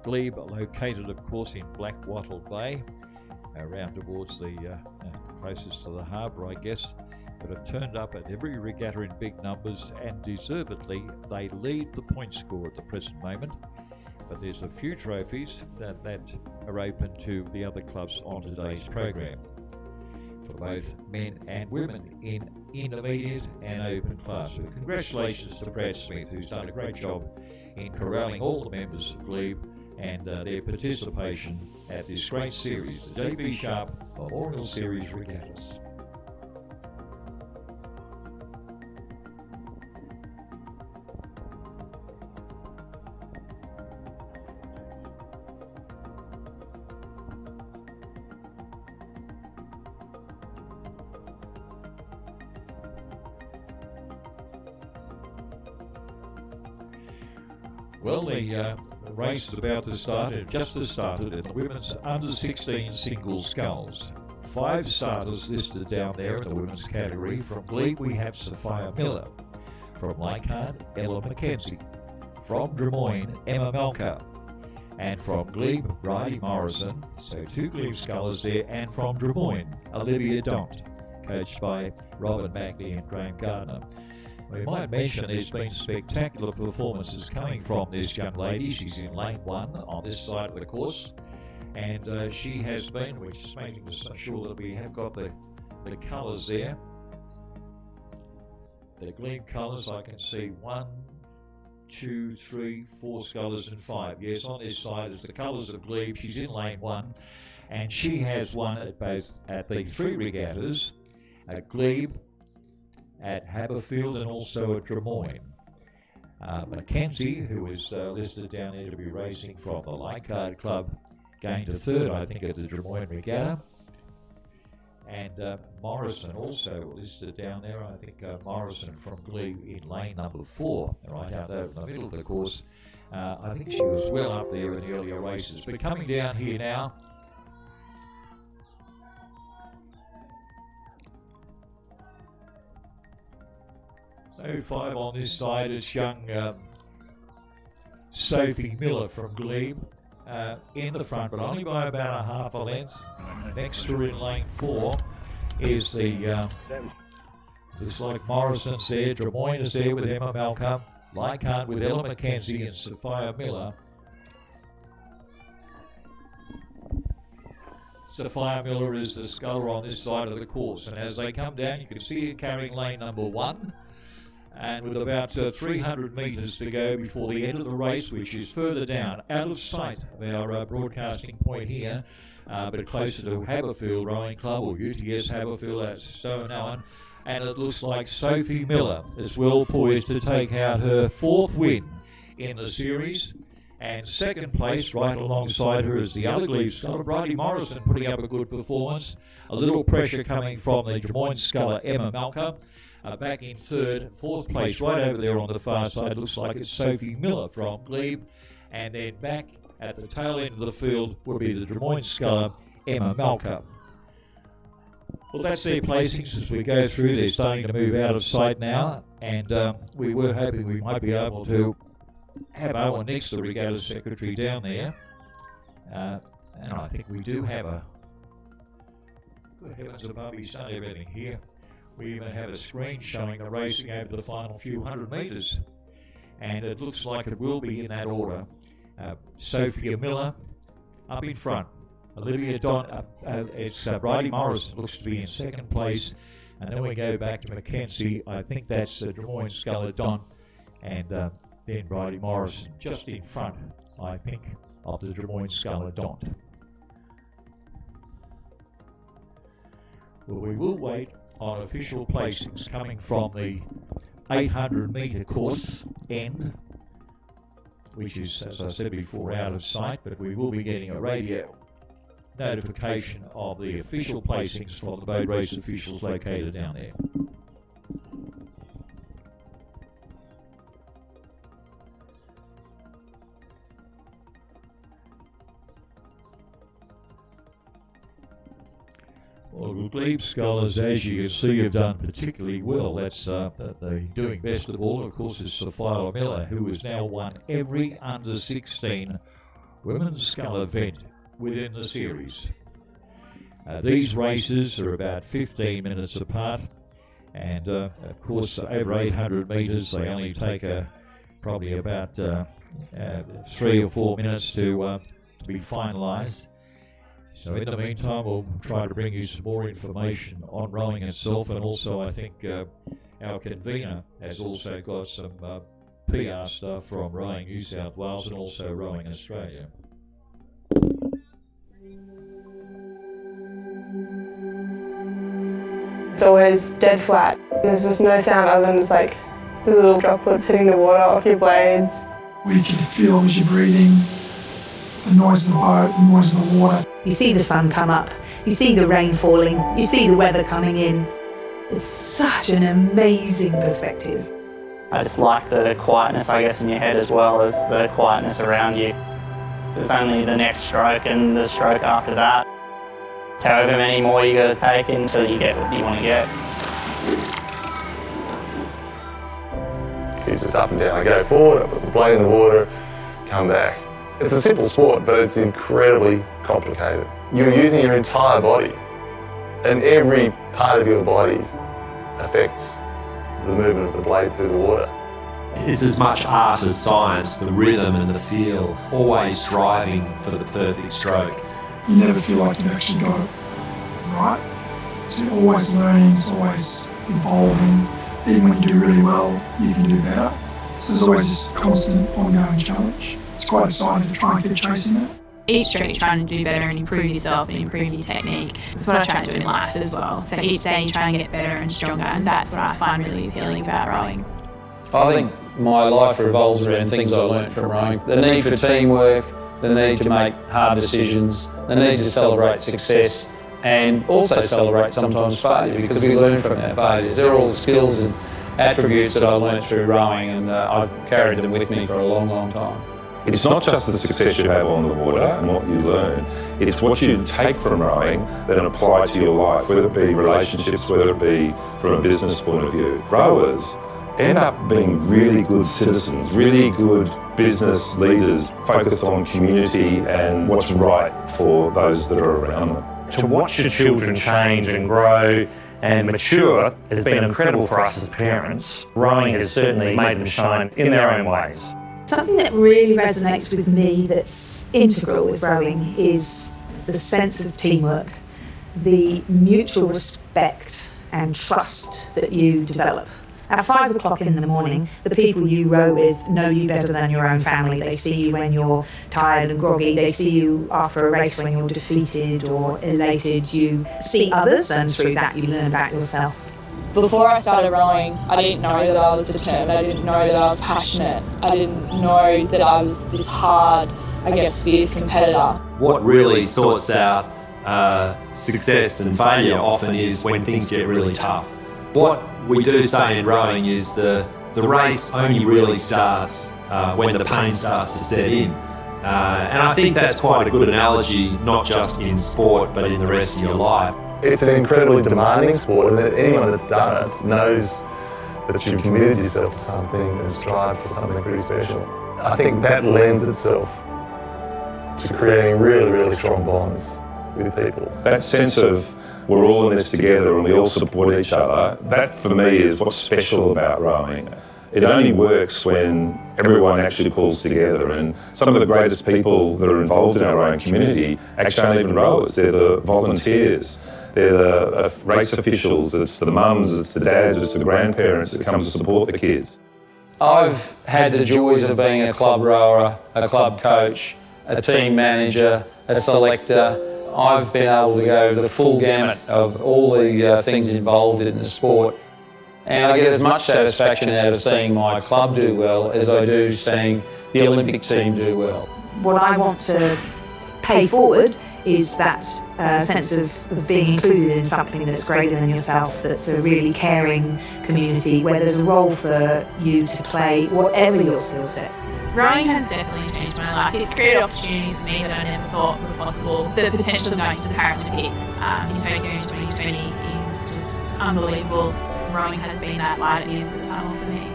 Glebe, located of course in Blackwattle Bay, around towards the closest to the harbour, I guess, but have turned up at every regatta in big numbers, and deservedly they lead the point score at the present moment. But there's a few trophies that are open to the other clubs on today's program, for both men and women in intermediate and open class. So congratulations to Brad Smith, who's done a great job in corralling all the members of Glebe and their participation at this great series, the JB Sharp Memorial Series Regattas. Well, the race is about to start. It just has started in the women's under-16 single sculls. 5 starters listed down there in the women's category. From Glebe we have Sophia Miller. From Leichhardt, Ella Mackenzie. From Drummoyne, Emma Malka. And from Glebe, Bridie Morrison. So 2 Glebe scullers there. And from Drummoyne, Olivia Dont, coached by Robin Magney and Graham Gardner. We might mention there's been spectacular performances coming from this young lady. She's in lane 1 on this side of the course, and she has been, we're just making sure that we have got the colours there. The Glebe colours, I can see 1, 2, 3, 4 scullers and 5. Yes, on this side is the colours of Glebe. She's in lane 1, and she has won at the 3 regattas at Glebe, at Haberfield, and also at Drummoyne. Mackenzie, who is listed down there to be racing from the Leichhardt Club, gained a 3rd, I think, at the Drummoyne Regatta. And Morrison also listed down there, I think Morrison from Glebe in lane number 4, right out there in the middle of the course. I think she was well up there in the earlier races. But coming down here now, so 5 on this side, it's young Sophie Miller from Glebe in the front, but only by about a half a length. Next to her in lane 4 is the, looks like Morrison's there, Drummoyne is there with Emma Malcolm, Leichhardt with Ella Mackenzie and Sophia Miller. Sophia Miller is the sculler on this side of the course, and as they come down you can see her carrying lane number 1. And with about 300 metres to go before the end of the race, which is further down, out of sight of our broadcasting point here, but closer to Haberfield Rowing Club, or UTS Haberfield, that's Stone Owen. And it looks like Sophie Miller is well poised to take out her 4th win in the series. And 2nd place, right alongside her, is the other Glebe sculler, Bridie Morrison, putting up a good performance. A little pressure coming from the Drummoyne sculler, Emma Malka. Back in 3rd, 4th place, right over there on the far side, looks like it's Sophie Miller from Glebe. And then back at the tail end of the field will be the Drummoyne sculler, Emma Malka. Well, that's their placings as we go through. They're starting to move out of sight now, and we were hoping we might be able to have Owen Nix, the regatta secretary, down there. And I think we do have a... Good heavens above, he's done everything here. We even have a screen showing the racing over the final few hundred metres. And it looks like it will be in that order. Sophia Miller up in front. Olivia Don, it's Bridie Morrison, looks to be in 2nd place. And then we go back to Mackenzie. I think that's Drummoyne sculler Don. And then Bridie Morrison just in front, I think, of the Drummoyne sculler Don. Well, we will wait on official placings coming from the 800-metre course end, which is, as I said before, out of sight, but we will be getting a radio notification of the official placings from the boat race officials located down there. Well, the Glebe scholars, as you can see, have done particularly well. That's the doing best of all, of course, is Sophia Miller, who has now won every under-16 women's scull event within the series. These races are about 15 minutes apart, and of course over 800 metres they only take probably about 3 or 4 minutes to be finalised. So in the meantime we'll try to bring you some more information on rowing itself, and also I think our convener has also got some PR stuff from Rowing New South Wales and also Rowing Australia. It's always dead flat. There's just no sound other than just like the little droplets hitting the water off your blades. We can feel as you're breathing, the noise of the boat, the noise of the water. You see the sun come up, you see the rain falling, you see the weather coming in. It's such an amazing perspective. I just like the quietness, I guess, in your head as well as the quietness around you. So it's only the next stroke and the stroke after that. However many more you got to take until you get what you want to get. It's just up and down. I go forward, I put the blade in the water, come back. It's a simple sport, but it's incredibly complicated. You're using your entire body, and every part of your body affects the movement of the blade through the water. It's as much art as science, the rhythm and the feel, always striving for the perfect stroke. You never feel like you've actually got it right. So you're always learning, it's always evolving. Even when you do really well, you can do better. So there's always this constant ongoing challenge. It's quite exciting to try and keep chasing that. Each stroke you're trying to do better and improve yourself and improve your technique. That's what I try to do in life as well. So each day you try and get better and stronger, and that's what I find really appealing about rowing. I think my life revolves around things I learnt from rowing. The need for teamwork, the need to make hard decisions, the need to celebrate success and also celebrate sometimes failure, because we learn from our failures. They're all skills and attributes that I learnt through rowing, and I've carried them with me for a long, long time. It's not just the success you have on the water and what you learn, it's what you take from rowing then apply to your life, whether it be relationships, whether it be from a business point of view. Rowers end up being really good citizens, really good business leaders, focused on community and what's right for those that are around them. To watch your children change and grow and mature has been incredible for us as parents. Rowing has certainly made them shine in their own ways. Something that really resonates with me that's integral with rowing is the sense of teamwork, the mutual respect and trust that you develop. At 5 o'clock in the morning, the people you row with know you better than your own family. They see you when you're tired and groggy. They see you after a race when you're defeated or elated. You see others, and through that you learn about yourself. Before I started rowing, I didn't know that I was determined. I didn't know that I was passionate. I didn't know that I was this hard, fierce competitor. What really sorts out success and failure often is when things get really tough. What we do say in rowing is the race only really starts when the pain starts to set in. And I think that's quite a good analogy, not just in sport, but in the rest of your life. It's an incredibly demanding sport, and that anyone that's done it knows that you've committed yourself to something and strive for something pretty special. I think that lends itself to creating really, really strong bonds with people. That sense of we're all in this together and we all support each other, that for me is what's special about rowing. It only works when everyone actually pulls together, and some of the greatest people that are involved in our rowing community actually aren't even rowers, they're the volunteers. They're the race officials, it's the mums, it's the dads, it's the grandparents that come to support the kids. I've had the joys of being a club rower, a club coach, a team manager, a selector. I've been able to go the full gamut of all the things involved in the sport. And I get as much satisfaction out of seeing my club do well as I do seeing the Olympic team do well. What I want to pay forward is that sense of being included in something that's greater than yourself, that's a really caring community where there's a role for you to play, whatever your skill set. Rowing has definitely changed my life. It's created opportunities for me that I never thought were possible. The potential of going to the Paralympics in Tokyo in 2020 is just unbelievable. Rowing has been that light at the end of the tunnel for me.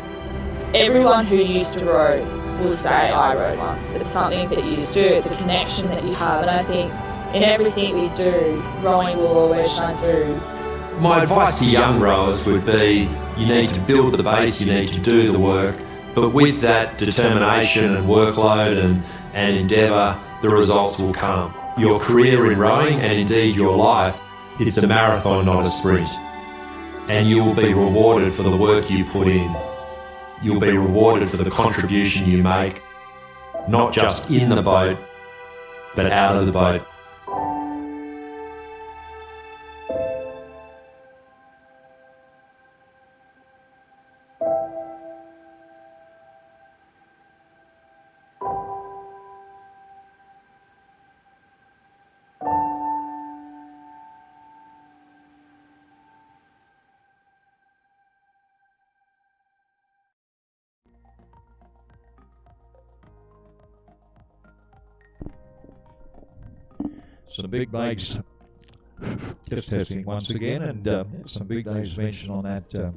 Everyone who used to row will say, I rode once. It's something that you just do. It's a connection that you have. And I think in everything we do, rowing will always shine through. My advice to young rowers would be, you need to build the base, you need to do the work, but with that determination and workload and endeavour, the results will come. Your career in rowing, and indeed your life, it's a marathon, not a sprint. And you will be rewarded for the work you put in. You'll be rewarded for the contribution you make, not just in the boat, but out of the boat. Some big days, just testing once again, and some big days mentioned on that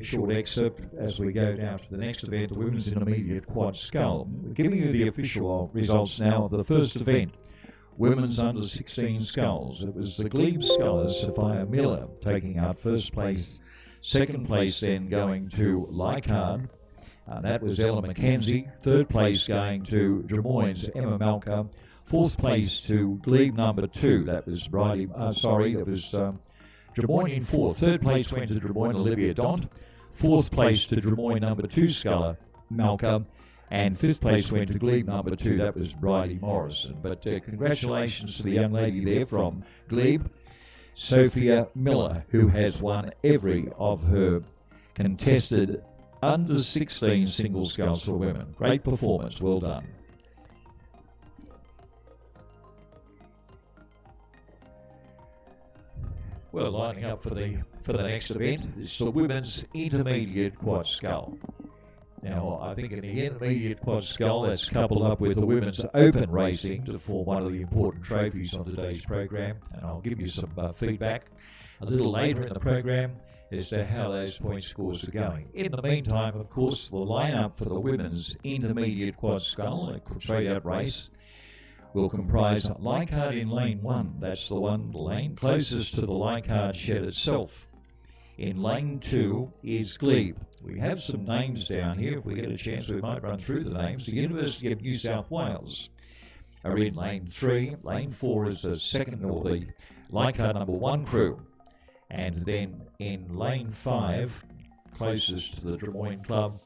short excerpt as we go down to the next event, the Women's Intermediate Quad Scull. We're giving you the official results now of the first event, Women's Under 16 Sculls. It was the Glebe scullers, Sophia Miller, taking out first place. Second place then going to Leichhardt. That was Ella McKenzie. Third place going to Drummoyne's Emma Malka. Fourth place to Glebe number 2, that was Drummoyne in fourth. Third place went to Drummoyne Olivia Dont. Fourth place to Drummoyne number 2 sculler Malcolm. And fifth place went to Glebe number 2, that was Riley Morrison. But congratulations to the young lady there from Glebe, Sophia Miller, who has won every of her contested under 16 single sculls for women. Great performance, well done. Well, lining up for the next event is the Women's Intermediate Quad Scull. Now, I think in the Intermediate Quad Scull, that's coupled up with the Women's Open Racing to form one of the important trophies on today's program, and I'll give you some feedback a little later in the program as to how those point scores are going. In the meantime, of course, the lineup for the Women's Intermediate Quad Scull, a straight-out race, will comprise Leichhardt in lane 1. That's the lane closest to the Leichhardt shed itself. In lane 2 is Glebe. We have some names down here. If we get a chance, we might run through the names. The University of New South Wales are in lane 3. Lane 4 is the second, or the Leichhardt number 1 crew. And then in lane 5, closest to the Drummoyne Club,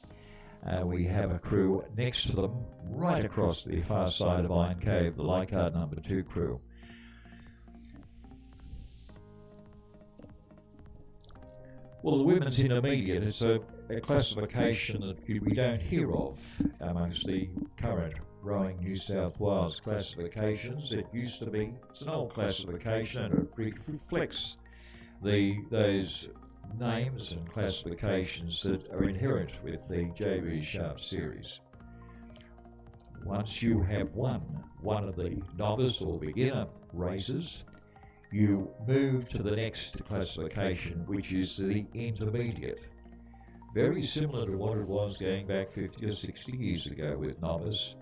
we have a crew next to them, right across the far side of Iron Cave, the Leichhardt number 2 crew. Well, the Women's Intermediate is a classification that we don't hear of amongst the current rowing New South Wales classifications. It used to be, it's an old classification, and it reflects those names and classifications that are inherent with the JB Sharp series. Once you have won one of the novice or beginner races, you move to the next classification, which is the intermediate. Very similar to what it was going back 50 or 60 years ago with novice,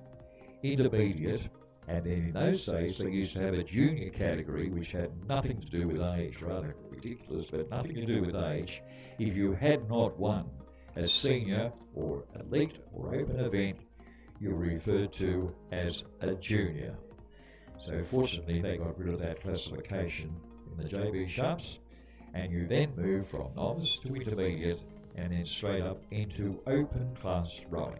intermediate, and then in those days they used to have a junior category which had nothing to do with age, rather ridiculous, but nothing to do with age. If you had not won a senior or elite or open event, you're referred to as a junior. So fortunately they got rid of that classification in the JB Sharps, and you then move from novice to intermediate and then straight up into open class rowing.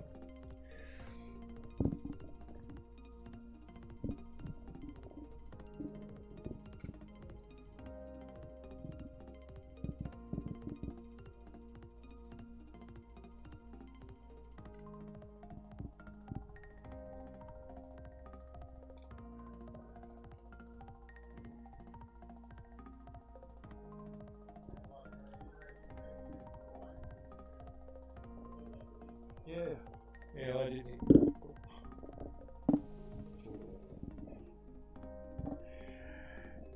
Yeah, I didn't.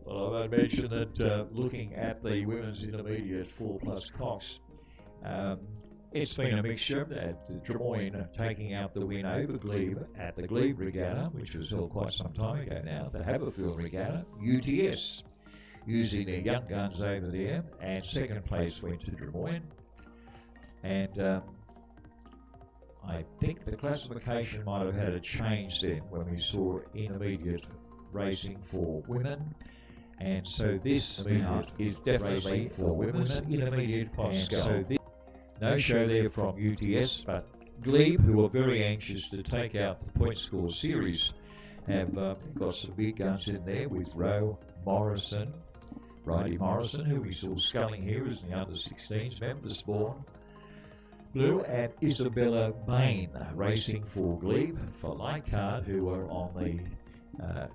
Well, I mentioned that looking at the women's intermediate 4+ Cox, It's been a mixture at Drummoyne taking out the win over Glebe at the Glebe Regatta, which was held quite some time ago now, the Haberfield Regatta. UTS using their young guns over there, and second place went to Drummoyne. And I think the classification might have had a change then when we saw intermediate racing for women. And so this is definitely for women's intermediate Pascal. So no show there from UTS, but Glebe, who are very anxious to take out the point score series, have got some big guns in there with Rowe Morrison, Bridie Morrison, who we saw sculling here as the under-16s, Memphis born, Blue, and Isabella Bain racing for Glebe. For Leichhardt, who are on the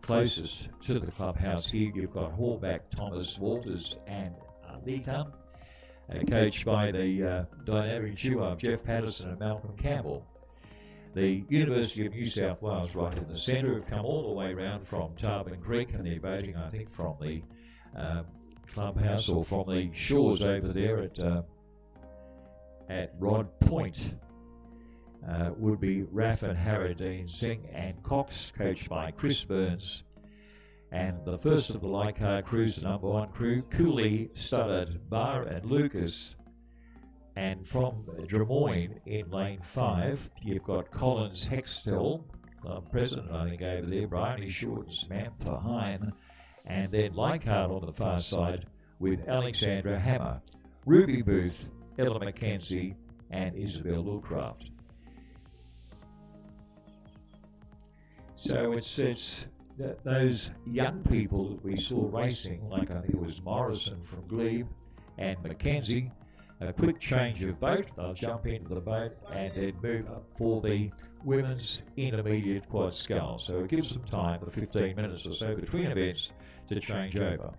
closest to the clubhouse here, you've got Horvath, Thomas Walters, and Arlita, coached by the dynamic duo of Jeff Patterson and Malcolm Campbell. The University of New South Wales, right in the centre, have come all the way round from Tarban Creek, and they're boating, I think, from the clubhouse or from the shores over there at Rod Point. Would be Raff and Harradine Singh and Cox, coached by Chris Burns. And the first of the Leichhardt crews, the number 1 crew, Cooley, Studdard, Barr and Lucas. And from Drummoyne in lane 5, you've got Collins Hextall, president I think over there, Bryony Short and Samantha Hine. And then Leichhardt on the far side with Alexandra Hammer, Ruby Booth, Ella McKenzie and Isabel Lilcraft. So it's those young people that we saw racing, like I think it was Morrison from Glebe and Mackenzie, a quick change of boat, they'll jump into the boat and then move up for the women's intermediate quad scull. So it gives them time, for 15 minutes or so between events, to change over.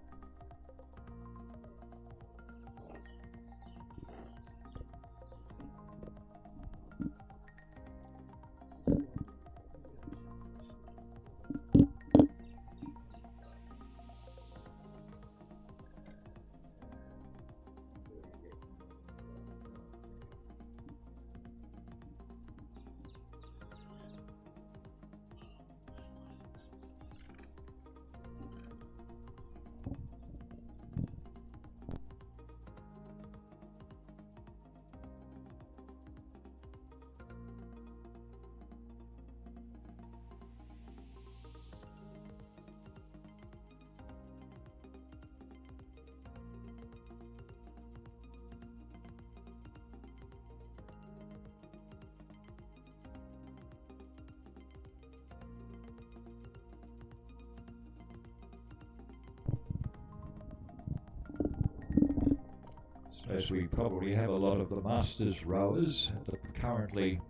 As we probably have a lot of the Masters rowers that are currently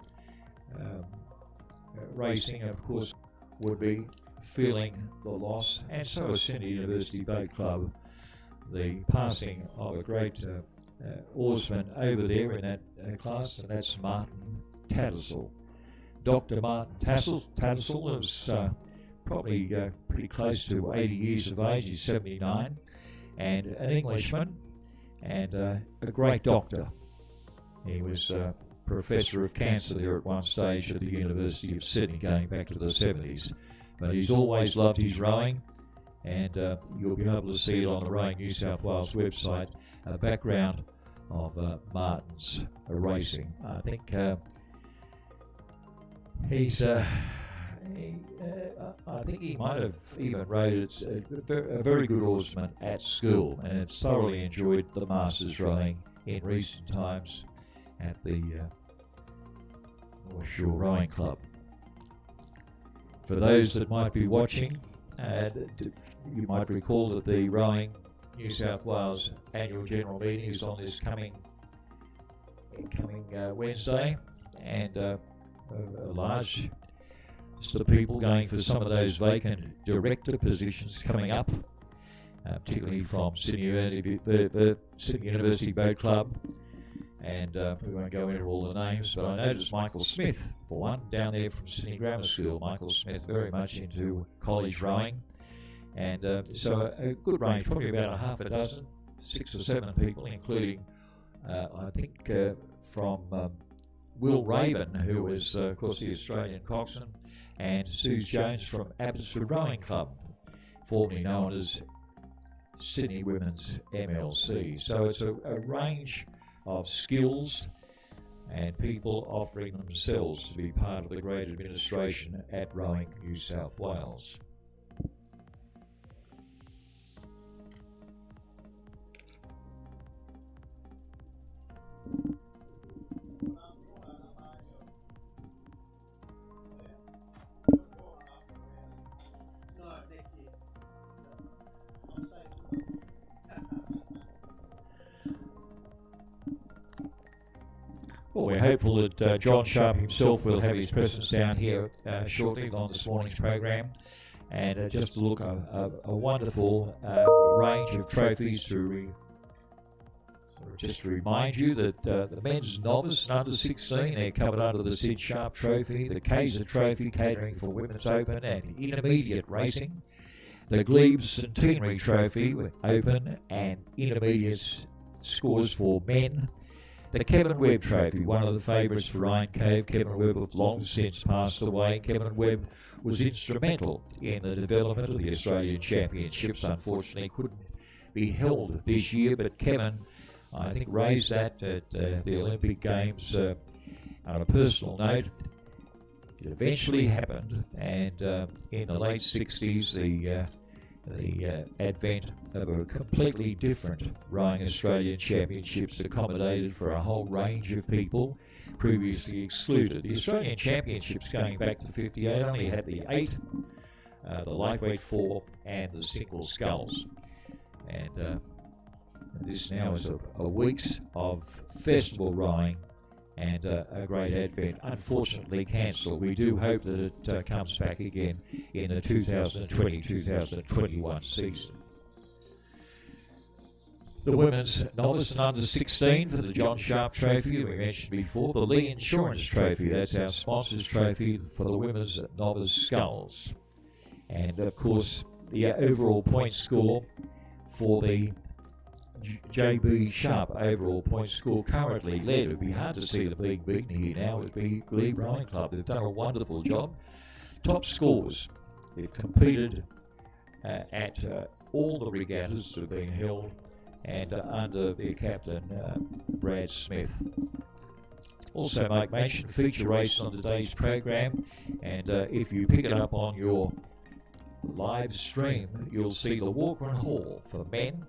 racing, of course, would be feeling the loss, and so is Sydney University Boat Club, the passing of a great oarsman over there in that class, and that's Martin Tattersall. Dr. Martin Tattersall is probably pretty close to 80 years of age, he's 79, and an Englishman, and a great doctor. He was professor of cancer there at one stage at the University of Sydney, going back to the 70s. But he's always loved his rowing, and you'll be able to see it on the Rowing New South Wales website, a background of Martin's racing. I think I think he might have even rated a very good oarsman at school, and has thoroughly enjoyed the Masters rowing in recent times at the North Shore Rowing Club. For those that might be watching, you might recall that the Rowing New South Wales annual general meeting is on this coming Wednesday, and a large list of people going for some of those vacant director positions coming up, particularly from Sydney University Boat Club, and we won't go into all the names, but I noticed Michael Smith, for one, down there from Sydney Grammar School. Michael Smith, very much into college rowing, and so a good range, probably about a half a dozen, 6 or 7 people, including I think from Will Raven, who was, of course, the Australian coxswain, and Suze Jones from Abbotsford Rowing Club, formerly known as Sydney Women's MLC. So it's a range of skills and people offering themselves to be part of the great administration at Rowing New South Wales. Well, we're hopeful that John Sharp himself will have his presence down here shortly on this morning's program, and just to look a wonderful range of trophies to just to remind you that the men's novice and under 16, they're covered under the Sid Sharp Trophy, the Kaiser Trophy catering for Women's Open and Intermediate Racing, the Glebe Centenary Trophy with Open and Intermediate scores for men, the Kevin Webb Trophy, one of the favourites for Ryan Cave. Kevin Webb have long since passed away. Kevin Webb was instrumental in the development of the Australian Championships. Unfortunately, couldn't be held this year, but Kevin, I think, raised that at the Olympic Games on a personal note. It eventually happened, and in the late 60s, the advent of a completely different Rowing Australian Championships accommodated for a whole range of people previously excluded. The Australian Championships going back to 58 only had the 8, the lightweight 4 and the single sculls. And this now is a weeks of festival rowing and a great advent. Unfortunately cancelled. We do hope that it comes back again in the 2020-2021 season. The women's novice and under 16 for the John Sharp Trophy we mentioned before, the Lee Insurance Trophy, that's our sponsors trophy for the women's novice sculls. And of course the overall point score for the JB Sharp overall point score currently led. It would be hard to see the being beaten here now. It would be Glebe Rowing Club. They've done a wonderful job. Top scores. They've competed at all the regattas that have been held and under their captain Brad Smith. Also make mention feature race on today's program, and if you pick it up on your live stream, you'll see the walk and haul for men.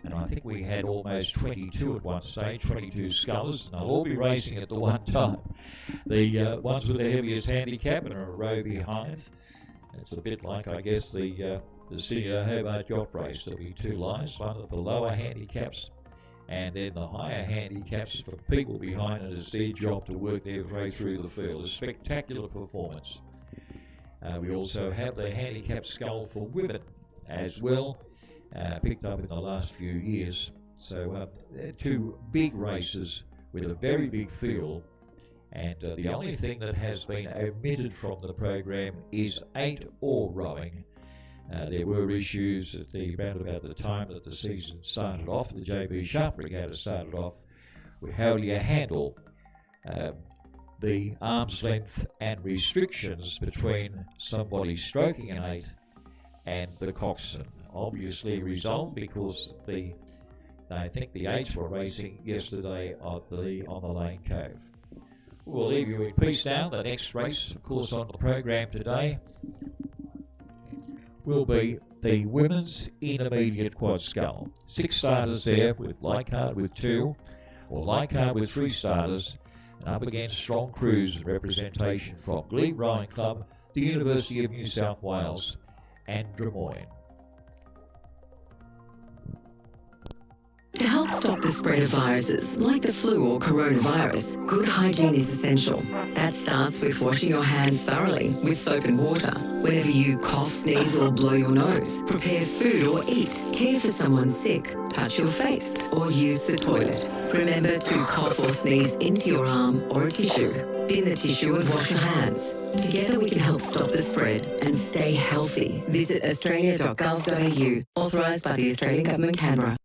And I think we had almost 22 at one stage, 22 scullers, and they'll all be racing at the one time. The ones with the heaviest handicap and a row behind. It's a bit like, I guess, the Sydney to Hobart yacht race. There'll be 2 lines, one of the lower handicaps, and then the higher handicaps for people behind it. It's their job to work their way through the field. A spectacular performance. We also have the handicap scull for women as well. Picked up in the last few years. So 2 big races with a very big field, and the only thing that has been omitted from the program is 8-oar rowing. There were issues at around about the time that the season started off, the JB Sharp Regatta started off, with how do you handle the arm's length and restrictions between somebody stroking an 8 and the coxswain. Obviously resolved because I think the 8s were racing yesterday on the Lane Cove. We'll leave you in peace now. The next race, of course, on the program today will be the women's intermediate quad scull. 6 starters there, with Leichhardt with 2, or Leichhardt with 3 starters, and up against strong crews representation from Glebe Rowing Club, the University of New South Wales, and Drummoyne. To help stop the spread of viruses like the flu or coronavirus, good hygiene is essential. That starts with washing your hands thoroughly with soap and water. Whenever you cough, sneeze or blow your nose, prepare food or eat, care for someone sick, touch your face or use the toilet. Remember to cough or sneeze into your arm or a tissue. Bin the tissue and wash your hands. Together we can help stop the spread and stay healthy. Visit australia.gov.au, authorised by the Australian Government, Canberra.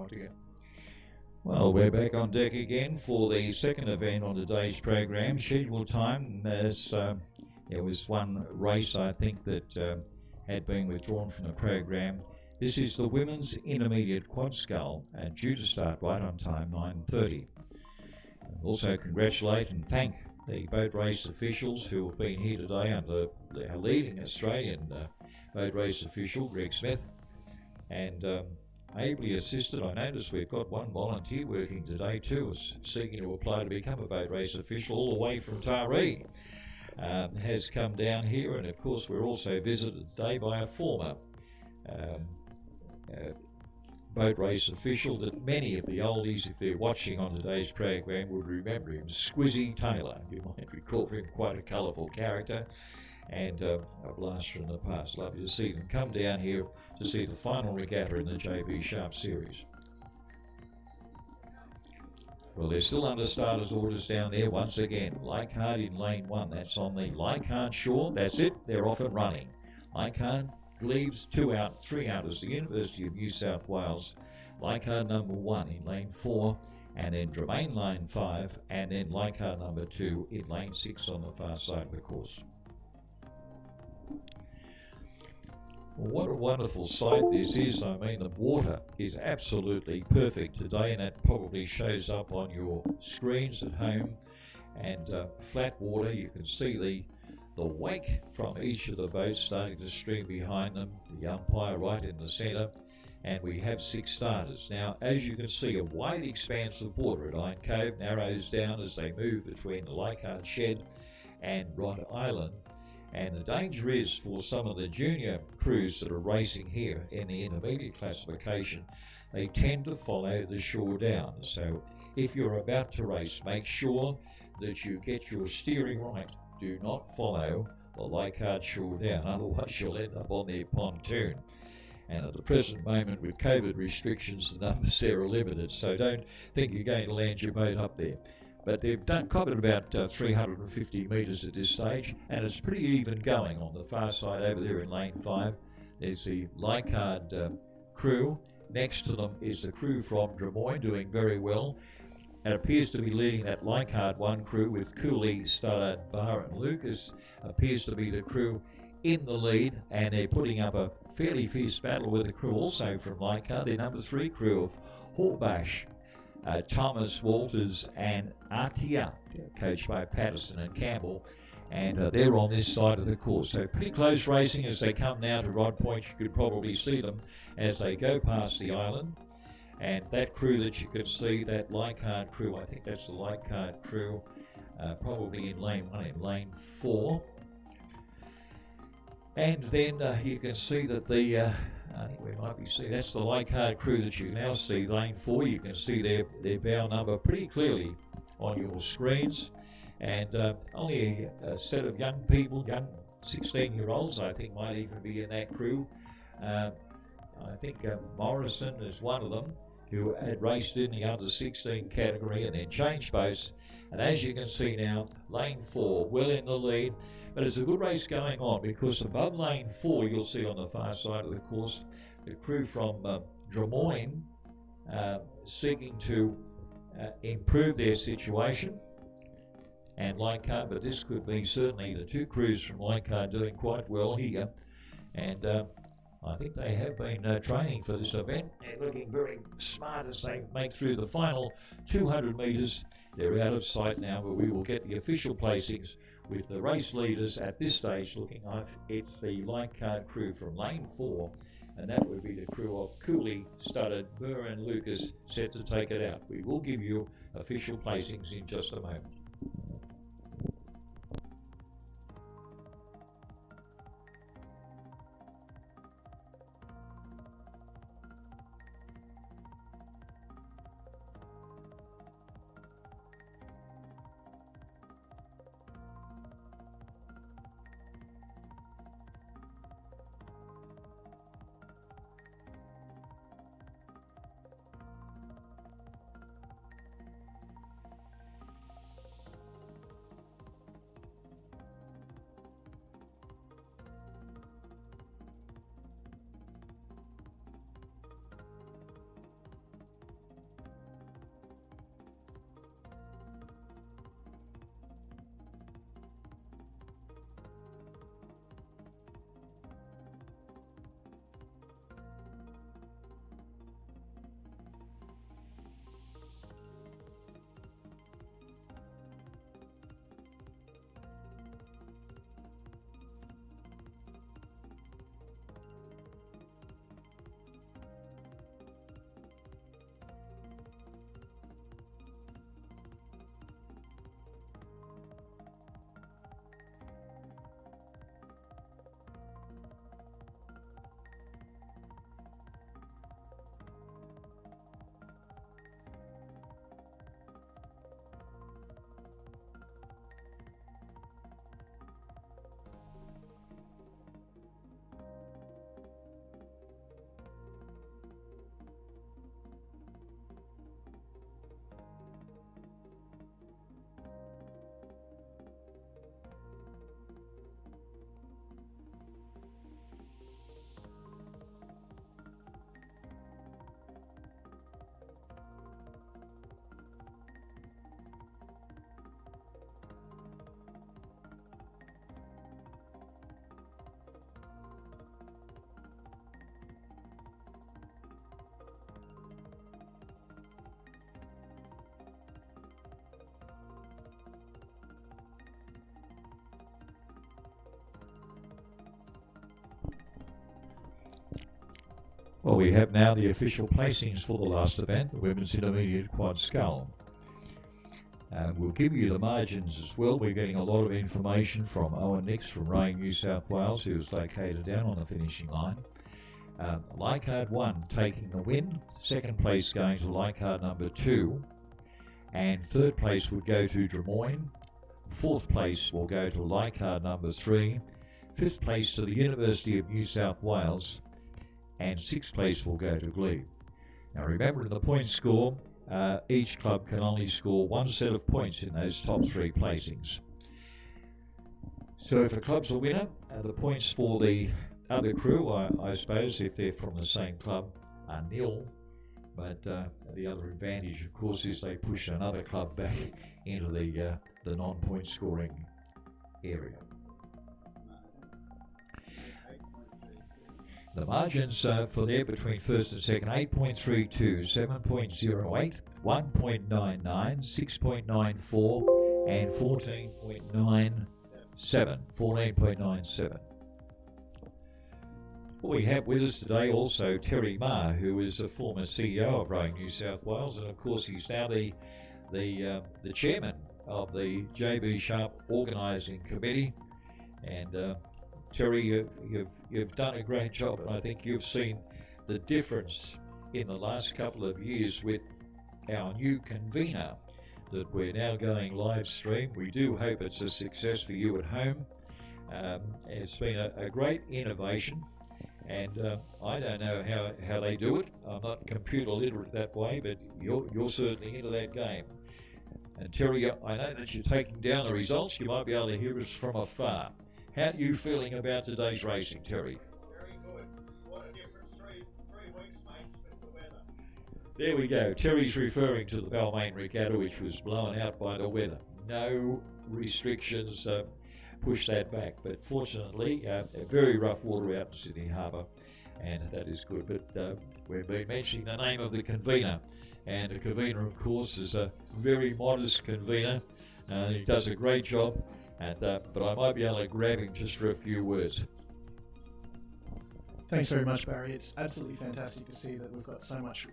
right to go. Well, we're back on deck again for the second event on today's program. Scheduled time, there was one race, I think, that had been withdrawn from the program. This is the women's intermediate quad scull, due to start right on time, 9:30. Also congratulate and thank the boat race officials who have been here today under our leading Australian boat race official, Greg Smith, and ably assisted. I noticed we've got one volunteer working today too, seeking to apply to become a boat race official all the way from Taree. Has come down here, and of course we're also visited today by a former boat race official that many of the oldies, if they're watching on today's program, would remember him, Squizzy Taylor. You might recall him, quite a colourful character and a blaster in the past. Lovely to see them come down here to see the final regatta in the JB Sharp series. Well, they're still under starters orders down there once again. Leichhardt in lane 1, that's on the Leichhardt shore. That's it, they're off and running. Leichhardt leaves 2 out, 3 out as the University of New South Wales. Leichhardt number 1 in lane 4, and then Drummoyne lane 5, and then Leichhardt number 2 in lane 6 on the far side of the course. Well, what a wonderful sight this is. I mean, the water is absolutely perfect today, and that probably shows up on your screens at home. And flat water, you can see the wake from each of the boats starting to stream behind them, the umpire right in the centre, and we have 6 starters. Now, as you can see, a wide expanse of water at Iron Cove narrows down as they move between the Leichhardt Shed and Rod Island. And the danger is for some of the junior crews that are racing here in the intermediate classification, they tend to follow the shore down. So if you're about to race, make sure that you get your steering right. Do not follow the Leichhardt shore down, otherwise you'll end up on their pontoon. And at the present moment with COVID restrictions, the numbers there are limited, so don't think you're going to land your boat up there. But they've covered about 350 metres at this stage, and it's pretty even going on the far side over there in lane 5. There's the Leichhardt crew. Next to them is the crew from Drummoyne, doing very well. It appears to be leading that Leichhardt 1 crew with Cooley, Studdard, Barr and Lucas. Appears to be the crew in the lead, and they're putting up a fairly fierce battle with the crew also from Leichhardt. Their number 3 crew of Horbash, Thomas, Walters and Artia, coached by Patterson and Campbell, and they're on this side of the course. So pretty close racing as they come now to Rod Point. You could probably see them as they go past the island. And that crew that you could see, that Leichhardt crew, I think that's the Leichhardt crew, probably in lane 1, in lane 4. And then you can see that the I think we might be seeing, that's the Leichhardt crew that you now see, lane 4. You can see their bow number pretty clearly on your screens. And only a set of young people, young 16-year-olds, I think might even be in that crew. I think Morrison is one of them, who had raced in the under 16 category and then changed boats. And as you can see now, lane 4 well in the lead. But it's a good race going on, because above lane 4 you'll see on the far side of the course the crew from Drummoyne seeking to improve their situation. And Leichhardt, but this could be certainly the 2 crews from Leichhardt doing quite well here. And I think they have been training for this event. They're looking very smart as they make through the final 200 metres. They're out of sight now, but we will get the official placings with the race leaders at this stage looking like it's the Leichhardt crew from lane 4, and that would be the crew of Cooley, Studdard, Burr and Lucas set to take it out. We will give you official placings in just a moment. Well, we have now the official placings for the last event, the Women's Intermediate Quad Scull. We'll give you the margins as well. We're getting a lot of information from Owen Nix from Rowing New South Wales, who is located down on the finishing line. Leichhardt 1 taking the win, second place going to Leichhardt number 2, and third place would go to Drummoyne, fourth place will go to Leichhardt number 3, fifth place to the University of New South Wales, and sixth place will go to Glebe. Now remember, in the point score, each club can only score one set of points in those top 3 placings. So if a club's a winner, the points for the other crew, I suppose, if they're from the same club, are nil. But the other advantage, of course, is they push another club back into the non-point scoring area. The margins for there between first and second: 8.32, 7.08, 1.99, 6.94, and 14.97. We have with us today also Terry Marr, who is a former CEO of Rowing New South Wales, and of course he's now the chairman of the JB Sharp Organising Committee. And Terry, you've done a great job, and I think you've seen the difference in the last couple of years with our new convener that we're now going live stream. We do hope it's a success for you at home. It's been a great innovation, and I don't know how they do it. I'm not computer literate that way, but you're certainly into that game. And Terry, I know that you're taking down the results. You might be able to hear us from afar. How are you feeling about today's racing, Terry? Very good. What a difference 3 weeks makes with the weather. There we go. Terry's referring to the Balmain Regatta, which was blown out by the weather. No restrictions push that back, but fortunately, very rough water out in Sydney Harbour, and that is good. But we've been mentioning the name of the convener, and the convener, of course, is a very modest convener. He does a great job. But I might be able to grab him just for a few words. Thanks very much, Barry. It's absolutely fantastic to see that we've got so much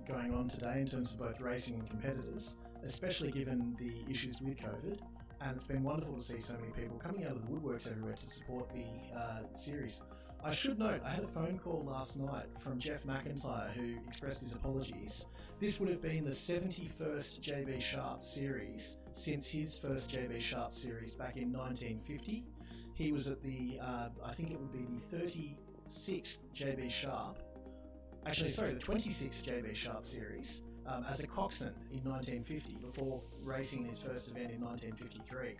going on today in terms of both racing and competitors, especially given the issues with COVID. And it's been wonderful to see so many people coming out of the woodworks everywhere to support the series. I should note, I had a phone call last night from Jeff McIntyre, who expressed his apologies. This would have been the 71st JB Sharp series since his first JB Sharp series back in 1950. He was at the, I think it would be the 36th JB Sharp, the 26th JB Sharp series as a coxswain in 1950 before racing his first event in 1953.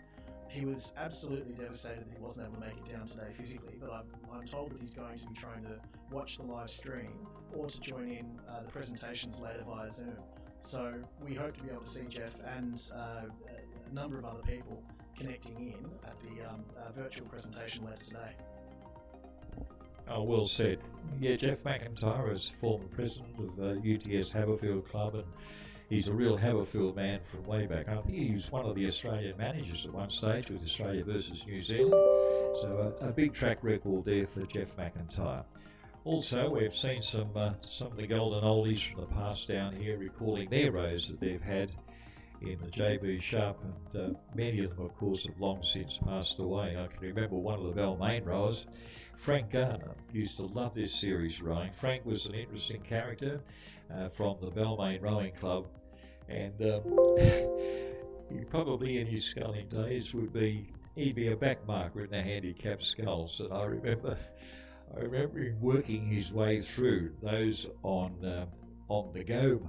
He was absolutely devastated that he wasn't able to make it down today physically, but I'm told that he's going to be trying to watch the live stream or to join in the presentations later via Zoom. So we hope to be able to see Jeff and a number of other people connecting in at the virtual presentation later today. Oh, well said. Yeah, Jeff McIntyre is former president of UTS Haberfield Club, and he's a real Haberfield man from way back up. He was one of the Australian managers at one stage with Australia versus New Zealand. So a big track record there for Jeff McIntyre. Also, we've seen some of the golden oldies from the past down here recalling their rows that they've had in the JB Sharp, and many of them, of course, have long since passed away. I can remember one of the Balmain rowers, Frank Gardner, used to love this series rowing. Frank was an interesting character from the Balmain Rowing Club, and he probably in his sculling days he'd be a back marker in the handicap sculls. And I remember him working his way through those on the go.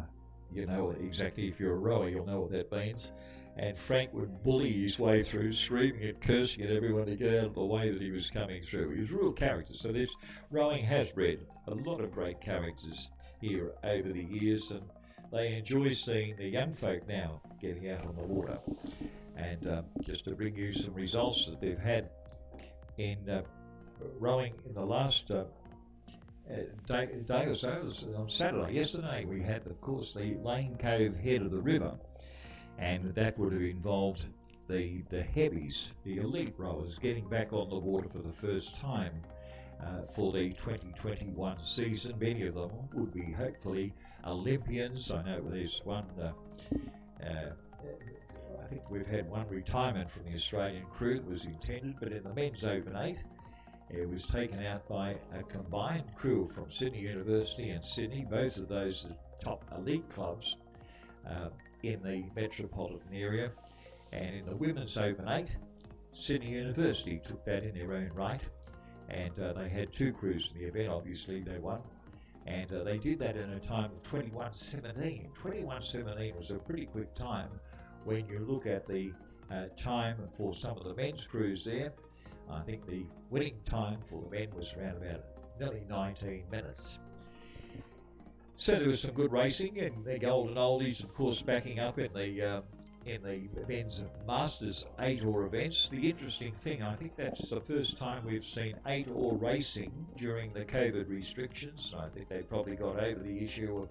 You know exactly, if you're a rower, you'll know what that means. And Frank would bully his way through, screaming and cursing at everyone to get out of the way that he was coming through. He was a real character. So this rowing has bred a lot of great characters here over the years, and they enjoy seeing the young folk now getting out on the water. And just to bring you some results that they've had in rowing in the last day or so, on Saturday, yesterday, we had, of course, the Lane Cove head of the river, and that would have involved the heavies, the elite rowers, getting back on the water for the first time for the 2021 season. Many of them would be hopefully Olympians. I know there's one, I think we've had one retirement from the Australian crew that was intended, but in the men's Open 8, it was taken out by a combined crew from Sydney University and Sydney, both of those are top elite clubs in the metropolitan area. And in the women's Open 8, Sydney University took that in their own right, and they had two crews in the event. Obviously they won, and they did that in a time of 21:17. 21:17 was a pretty quick time when you look at the time for some of the men's crews there. I think the winning time for the men was around about nearly 19 minutes. So there was some good racing, and the Golden Oldies, of course, backing up in the men's Masters 8-oar events. The interesting thing, I think that's the first time we've seen 8-oar racing during the COVID restrictions. I think they probably got over the issue of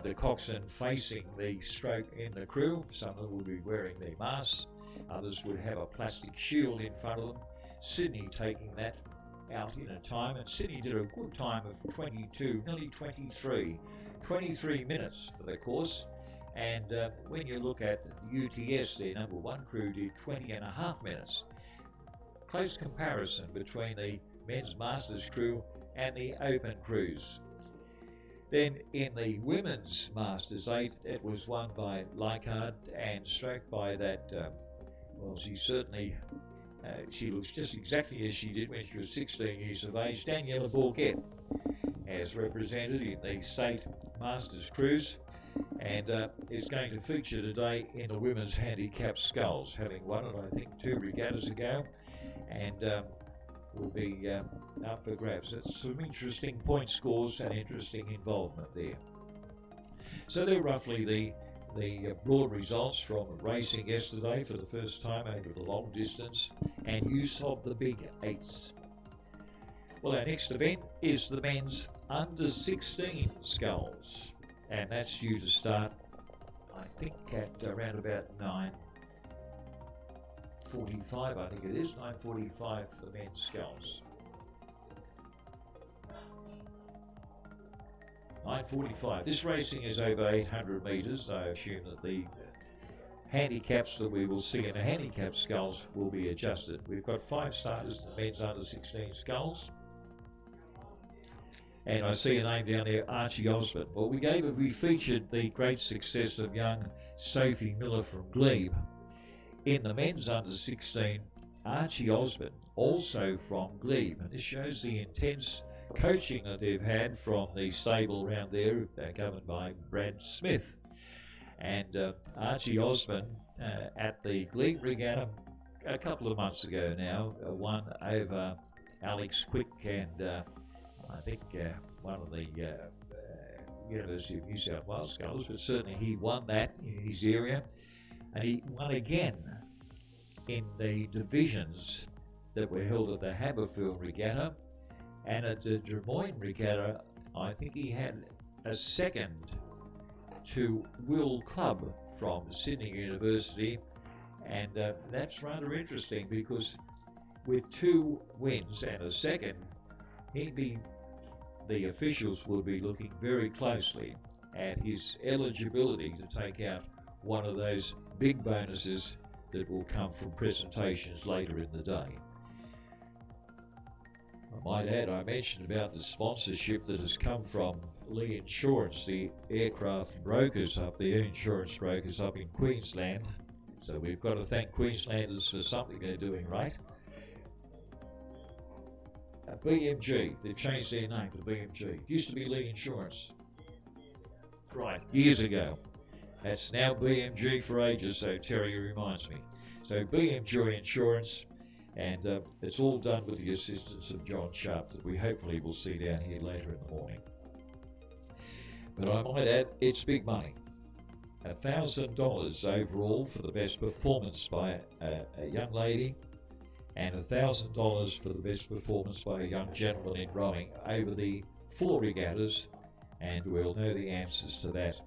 the coxswain facing the stroke in the crew. Some of them would be wearing their masks, others would have a plastic shield in front of them. Sydney taking that out in a time, and Sydney did a good time of 22, nearly 23 minutes for the course. And when you look at UTS, their number one crew did 20.5 minutes. Close comparison between the men's Masters crew and the Open crews. Then in the women's Masters 8, it was won by Leichhardt and stroked by that, well, she looks just exactly as she did when she was 16 years of age, Daniela Bourget, as represented in the state Masters crews, and is going to feature today in the women's handicap sculls, having won it, I think, 2 regattas ago, and will be up for grabs. It's some interesting point scores and interesting involvement there. So they're roughly the broad results from racing yesterday for the first time over the long distance and use of the big eights. Well, our next event is the men's under 16 sculls, and that's due to start, I think, at around about 9:45, I think it is, 9:45 for the men's sculls. 9:45. This racing is over 800 metres. I assume that the handicaps that we will see in the handicap sculls will be adjusted. We've got 5 starters in the men's under 16 sculls. And I see a name down there, Archie Osborne. Well, we featured the great success of young Sophie Miller from Glebe. In the men's under 16, Archie Osborne, also from Glebe. And this shows the intense coaching that they've had from the stable around there, governed by Brad Smith. And Archie Osborne at the Glebe Regatta a couple of months ago now won over Alex Quick and I think one of the University of New South Wales scullers, but certainly he won that in his area, and he won again in the divisions that were held at the Haberfield Regatta. And at the Drummoyne Regatta, I think he had a second to Will Clubb from Sydney University, and that's rather interesting because with 2 wins and a second, the officials will be looking very closely at his eligibility to take out one of those big bonuses that will come from presentations later in the day. I might add, I mentioned about the sponsorship that has come from Lee Insurance, the aircraft brokers up there, insurance brokers up in Queensland. So we've got to thank Queenslanders for something they're doing right. BMG, they've changed their name to BMG. It used to be Lee Insurance. Right, years ago. That's now BMG for ages, so Terry reminds me. So BMG Insurance, and it's all done with the assistance of John Sharp, that we hopefully will see down here later in the morning. But I might add, it's big money. $1,000 overall for the best performance by a young lady, and $1,000 for the best performance by a young gentleman in rowing over the 4 regattas, and we'll know the answers to that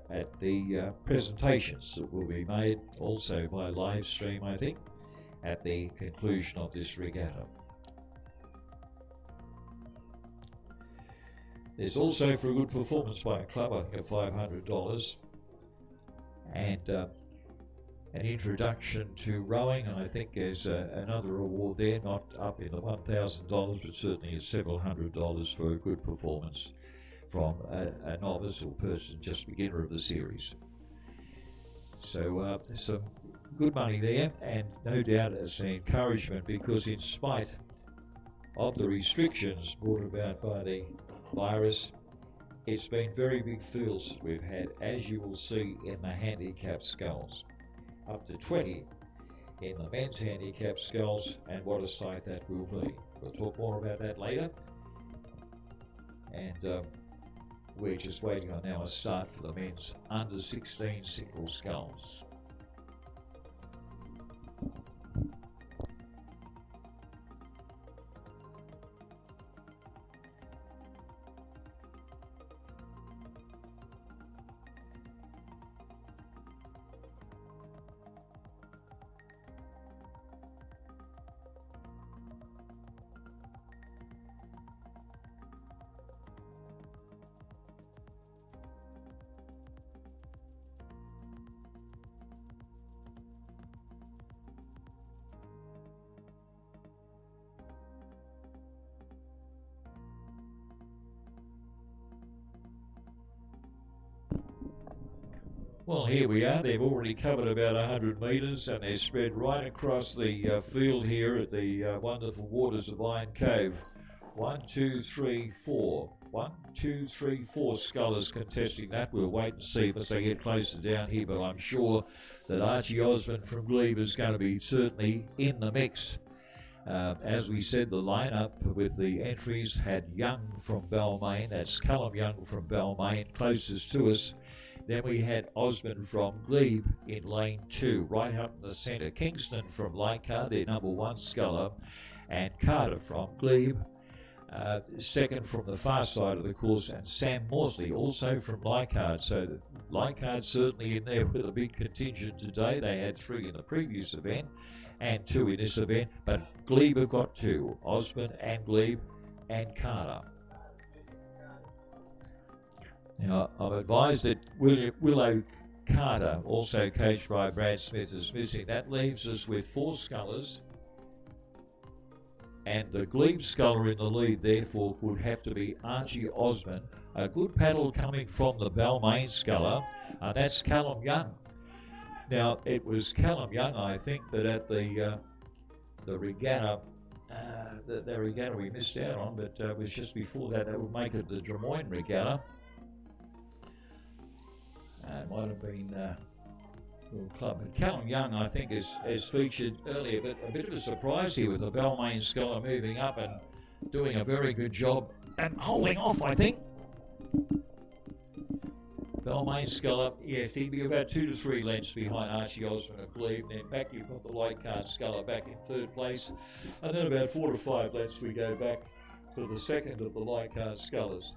at the presentations that will be made also by live stream, I think, at the conclusion of this regatta. There's also, for a good performance by a club, I think $500, and an introduction to rowing, and I think there's another award there, not up in the $1,000, but certainly is several $100 for a good performance from a novice or person just beginner of the series. So some good money there, and no doubt it's an encouragement, because in spite of the restrictions brought about by the virus, it's been very big fields that we've had, as you will see in the handicap sculls. Up to 20 in the men's handicap sculls, and what a sight that will be. We'll talk more about that later. And we're just waiting on now a start for the men's under 16 single sculls. Well, here we are. They've already covered about 100 metres, and they're spread right across the field here at the wonderful waters of Iron Cove. 1, 2, 3, 4. 1, 2, 3, 4 scullers contesting that. We'll wait and see as they get closer down here, but I'm sure that Archie Osborne from Glebe is going to be certainly in the mix. As we said, the lineup with the entries had Young from Balmain, that's Callum Young from Balmain, closest to us. Then we had Osborne from Glebe in lane 2, right up in the centre. Kingston from Leichhardt, their number 1 sculler, and Carter from Glebe, second from the far side of the course, and Sam Morsley also from Leichhardt. So Leichhardt certainly in there with a big contingent today. They had 3 in the previous event and 2 in this event, but Glebe have got 2, Osborne and Glebe and Carter. Now, I'm advised that Willow Carter, also coached by Brad Smith, is missing. That leaves us with 4 scullers, and the Glebe sculler in the lead, therefore, would have to be Archie Osborne. A good paddle coming from the Balmain sculler, that's Callum Young. Now, it was Callum Young, I think, that at the regatta, the regatta we missed out on, but it was just before that would make it the Drummoyne regatta. It might have been club. But Callum Young, I think, is featured earlier, but a bit of a surprise here with the Balmain sculler moving up and doing a very good job and holding off, I think. Balmain sculler, yes, he'd be about 2 to 3 lengths behind Archie Osborne of Glebe. Then back you've got the Leichhardt sculler back in 3rd place, and then about 4 to 5 lengths we go back to the second of the Leichhardt scullers.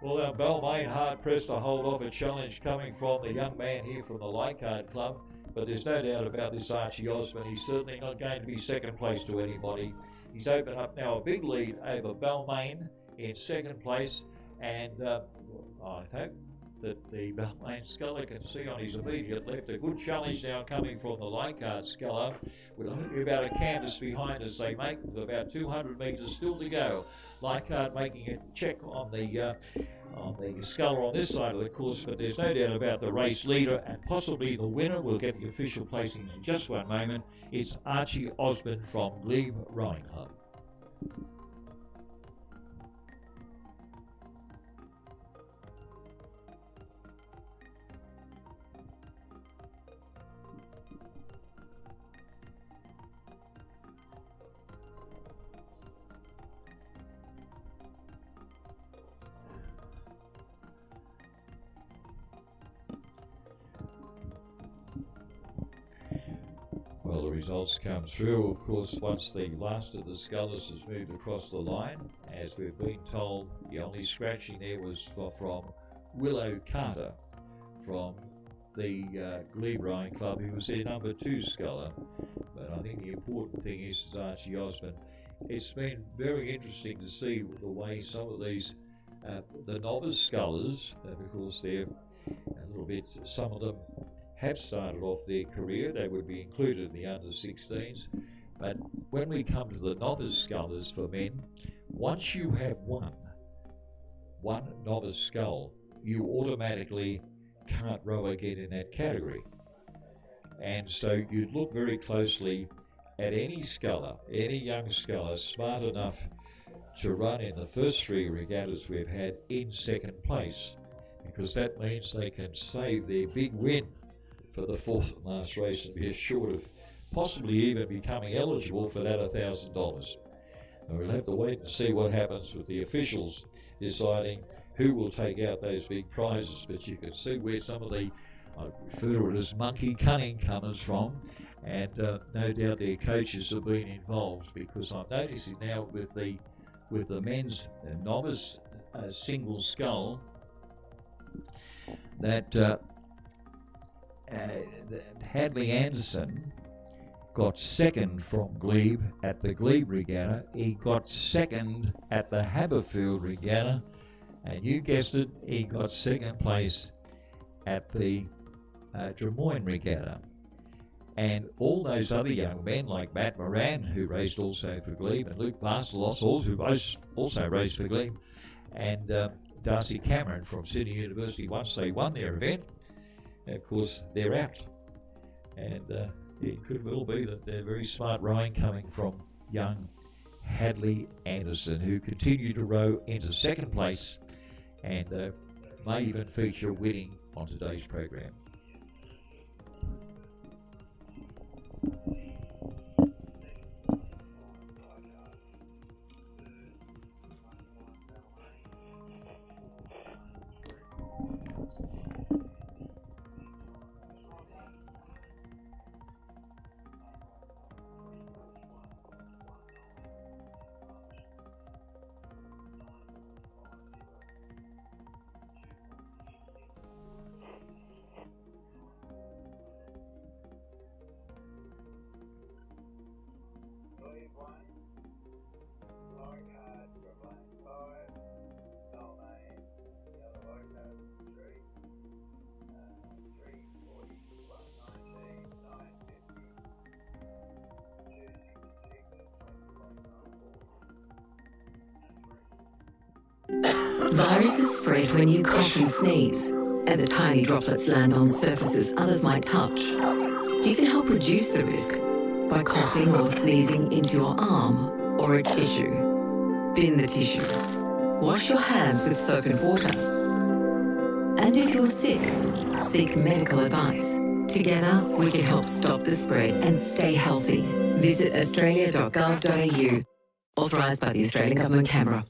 Well, Balmain hard pressed to hold off a challenge coming from the young man here from the Leichhardt club, but there's no doubt about this Archie Osborne. He's certainly not going to be 2nd place to anybody. He's opened up now a big lead over Balmain in 2nd place, and I hope that the Balmain sculler can see on his immediate left a good challenge now coming from the Leichhardt sculler, with only about a canvas behind as they make, with about 200 metres still to go. Leichhardt making a check on the sculler on this side of the course, but there's no doubt about the race leader and possibly the winner. We'll get the official placings in just one moment. It's Archie Osborne from Glebe Rowing Club. Well, the results come through, of course, once the last of the scullers has moved across the line. As we've been told, the only scratching there was from Willow Carter from the Glebe Rowing Club, who was their number 2 sculler. But I think the important thing is Archie Osborne. It's been very interesting to see the way some of these The novice scullers, because they're a little bit, some of them have started off their career, they would be included in the under-16s. But when we come to the novice scullers for men, once you have one novice scull, you automatically can't row again in that category. And so you'd look very closely at any sculler, any young sculler smart enough to run in the first 3 regattas we've had in second place, because that means they can save their big win for the 4th and last race and be assured of possibly even becoming eligible for that $1,000. And we'll have to wait and see what happens with the officials deciding who will take out those big prizes. But you can see where some of the, I refer to it as monkey cunning, comes from, and no doubt their coaches have been involved, because I'm noticing now with the men's novice single scull that Hadley Anderson got second from Glebe at the Glebe Regatta. He got second at the Haberfield Regatta, and you guessed it, he got second place at the Drummoyne Regatta. And all those other young men like Matt Moran, who raced also for Glebe, and Luke Barcelos, who also raced for Glebe, and Darcy Cameron from Sydney University, once they won their event, of course, they're out. And it could well be that they're very smart rowing coming from young Hadley Anderson, who continued to row into second place and may even feature winning on today's program. Viruses spread when you cough and sneeze, and the tiny droplets land on surfaces others might touch. You can help reduce the risk by coughing or sneezing into your arm or a tissue. Bin the tissue. Wash your hands with soap and water. And if you're sick, seek medical advice. Together, we can help stop the spread and stay healthy. Visit australia.gov.au. Authorised by the Australian Government, Canberra.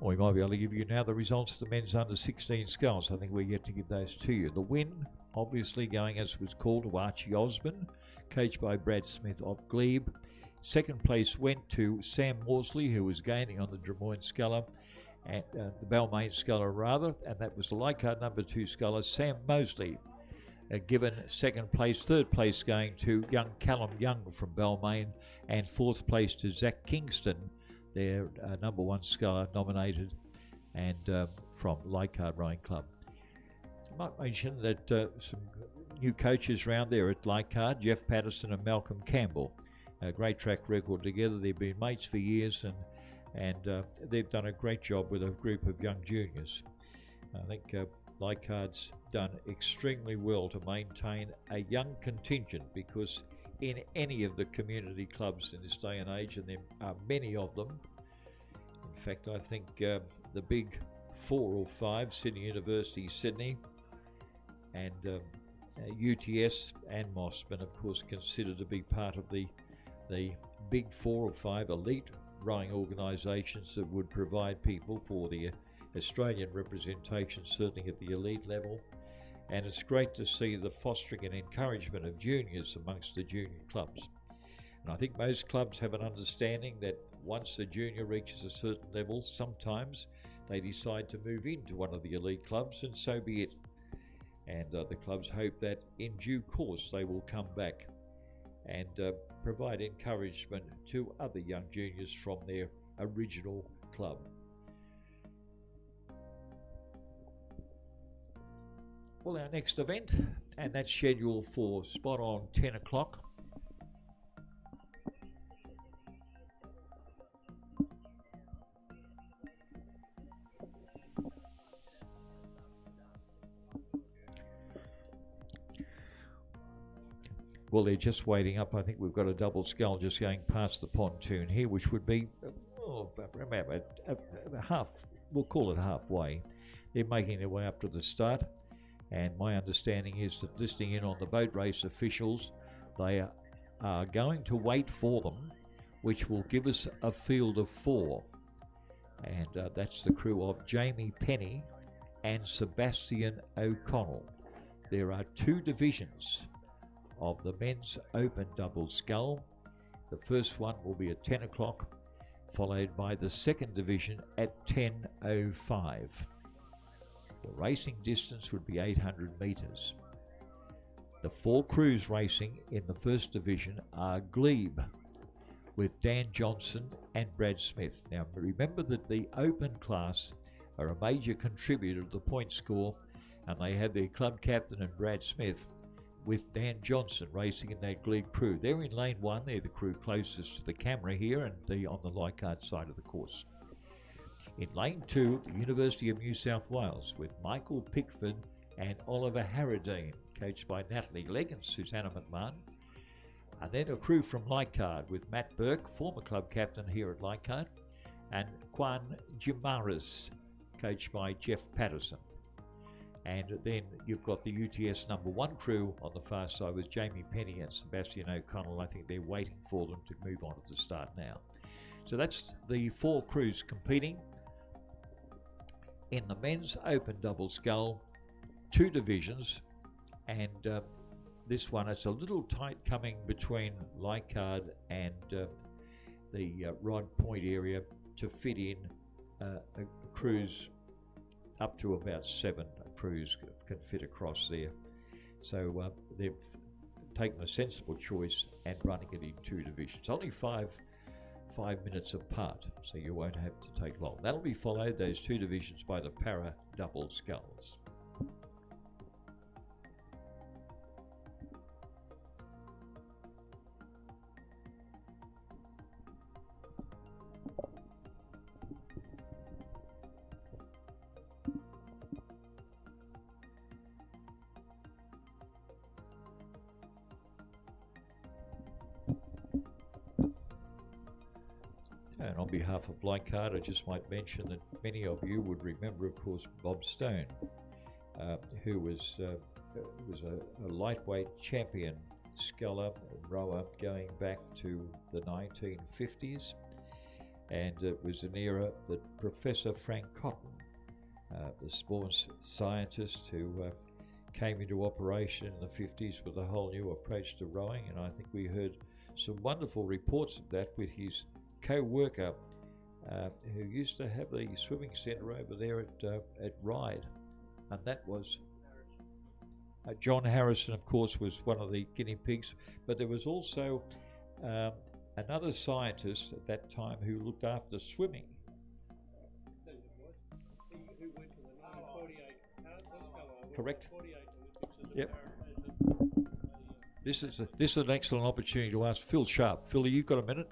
We might be able to give you now the results of the men's under 16 sculls. I think we're yet to give those to you. The win, obviously, going as it was called, to Archie Osborne, coached by Brad Smith of Glebe. Second place went to Sam Morsley, who was gaining on the Drummoyne sculler, and the Balmain sculler rather, and that was the Leichhardt number 2 sculler, Sam Mosley, given second place. Third place going to young Callum Young from Balmain, and fourth place to Zach Kingston, their number 1 sculler nominated, and from Leichhardt Rowing Club. I might mention that some new coaches around there at Leichhardt, Jeff Patterson and Malcolm Campbell. A great track record together. They've been mates for years, and they've done a great job with a group of young juniors. I think Leichhardt's done extremely well to maintain a young contingent, because in any of the community clubs in this day and age, and there are many of them. In fact, I think the big 4 or 5, Sydney University, Sydney, and UTS and Mossman, of course, considered to be part of the big 4 or 5 elite rowing organisations that would provide people for the Australian representation, certainly at the elite level. And it's great to see the fostering and encouragement of juniors amongst the junior clubs. And I think most clubs have an understanding that once the junior reaches a certain level, sometimes they decide to move into one of the elite clubs, and so be it. And the clubs hope that in due course they will come back and provide encouragement to other young juniors from their original club. Well, our next event, and that's scheduled for spot on 10 o'clock. Well, they're just waiting up. I think we've got a double scull just going past the pontoon here, which would be about half, we'll call it halfway. They're making their way up to the start, and my understanding is that listening in on the boat race officials, they are going to wait for them, which will give us a field of 4. And that's the crew of Jamie Penny and Sebastian O'Connell. There are 2 divisions of the men's open double scull. The first one will be at 10 o'clock, followed by the second division at 10:05. The racing distance would be 800 metres. The 4 crews racing in the first division are Glebe, with Dan Johnson and Brad Smith. Now remember that the open class are a major contributor to the point score, and they have their club captain and Brad Smith, with Dan Johnson racing in that Glebe crew. They're in lane 1, they're the crew closest to the camera here, and on the Leichhardt side of the course. In lane 2, the University of New South Wales, with Michael Pickford and Oliver Harradine, coached by Natalie Legg and Susanna McMahon. And then a crew from Leichhardt with Matt Burke, former club captain here at Leichhardt, and Juan Jimaris, coached by Jeff Patterson. And then you've got the UTS number 1 crew on the far side with Jamie Penny and Sebastian O'Connell. I think they're waiting for them to move on at the start now. So that's the 4 crews competing in the men's open double scull, 2 divisions, and this one, it's a little tight coming between Leichhardt and the Rod Point area to fit in a cruise up to about 7 crews can fit across there. So they've taken a sensible choice and running it in 2 divisions. Only 5 minutes apart, so you won't have to take long. That'll be followed, those 2 divisions, by the para double sculls. And on behalf of Leichhardt, I just might mention that many of you would remember, of course, Bob Stone, who was a lightweight champion sculler and rower going back to the 1950s. and it was an era that Professor Frank Cotton, the sports scientist who came into operation in the 50s with a whole new approach to rowing, and I think we heard some wonderful reports of that with his co-worker who used to have the swimming centre over there at Ryde, and that was John Harrison, of course, was one of the guinea pigs, but there was also another scientist at that time who looked after swimming. Correct. Yep. This is an excellent opportunity to ask Phil Sharp. Phil, you've got a minute?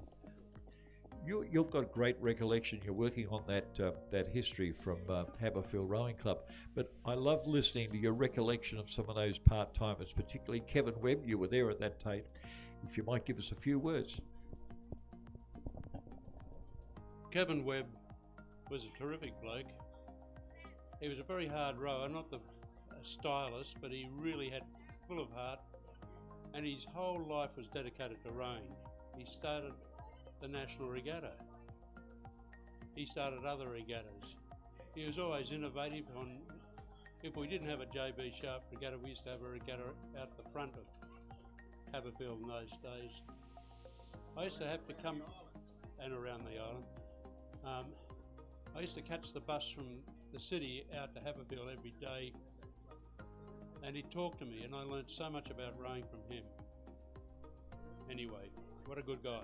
You've got great recollection. You're working on that history from Haberfield Rowing Club. But I love listening to your recollection of some of those part-timers, particularly Kevin Webb. You were there at that tape. If you might give us a few words. Kevin Webb was a terrific bloke. He was a very hard rower, not the stylist, but he really had full of heart, and his whole life was dedicated to rowing. He started the National Regatta. He started other regattas. He was always innovative on, if we didn't have a JB Sharp regatta, we used to have a regatta out the front of Haberfield in those days. I used to have to come, and around the island, I used to catch the bus from the city out to Haberfield every day, and he'd talk to me, and I learned so much about rowing from him. Anyway, what a good guy.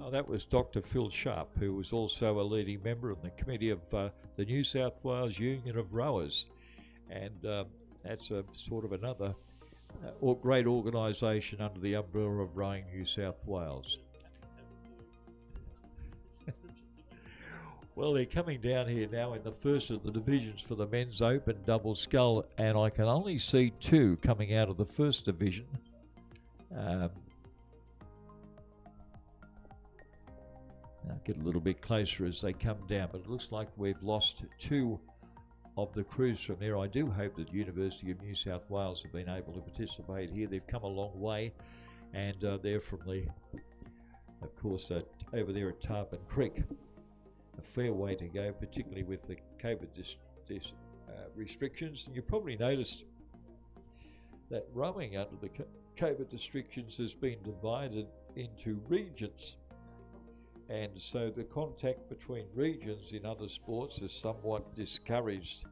Oh, that was Dr. Phil Sharp, who was also a leading member of the committee of the New South Wales Union of Rowers, and that's a sort of another great organisation under the umbrella of Rowing New South Wales. Well, they're coming down here now in the first of the divisions for the men's open double scull, and I can only see two coming out of the first division. I'll get a little bit closer as they come down, but it looks like we've lost two of the crews from there. I do hope that the University of New South Wales have been able to participate here. They've come a long way, and they're from the, of course, over there at Tarpon Creek. A fair way to go, particularly with the COVID restrictions. And you probably noticed that rowing under the COVID restrictions has been divided into regions. And so the contact between regions in other sports is somewhat discouraged.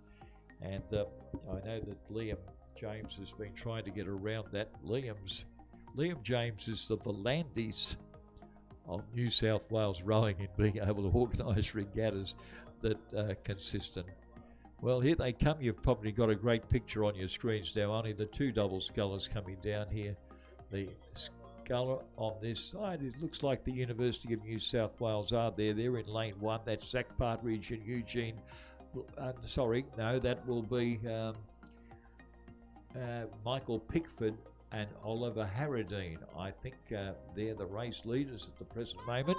And I know that Liam James has been trying to get around that. Liam James is the Volandis of New South Wales rowing in being able to organise regattas that are consistent. Well, here they come. You've probably got a great picture on your screens now. Only the two double scullers coming down here. The sculler on this side, it looks like the University of New South Wales are there. They're in lane one. That's Zach Partridge and Eugene. Sorry, no, that will be Michael Pickford and Oliver Harradine. I think they're the race leaders at the present moment,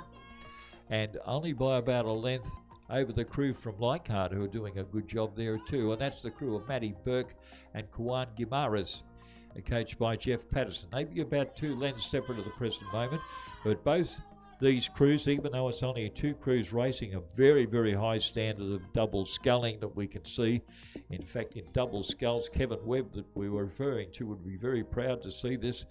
and only by about a length over the crew from Leichhardt, who are doing a good job there too, and that's the crew of Matty Burke and Kuan Gimaras, coached by Jeff Patterson. Maybe about 2 lengths separate at the present moment, but both these crews, even though it's only 2 crews racing, a very, very high standard of double sculling that we can see. In fact, in double sculls, Kevin Webb, that we were referring to, would be very proud to see this.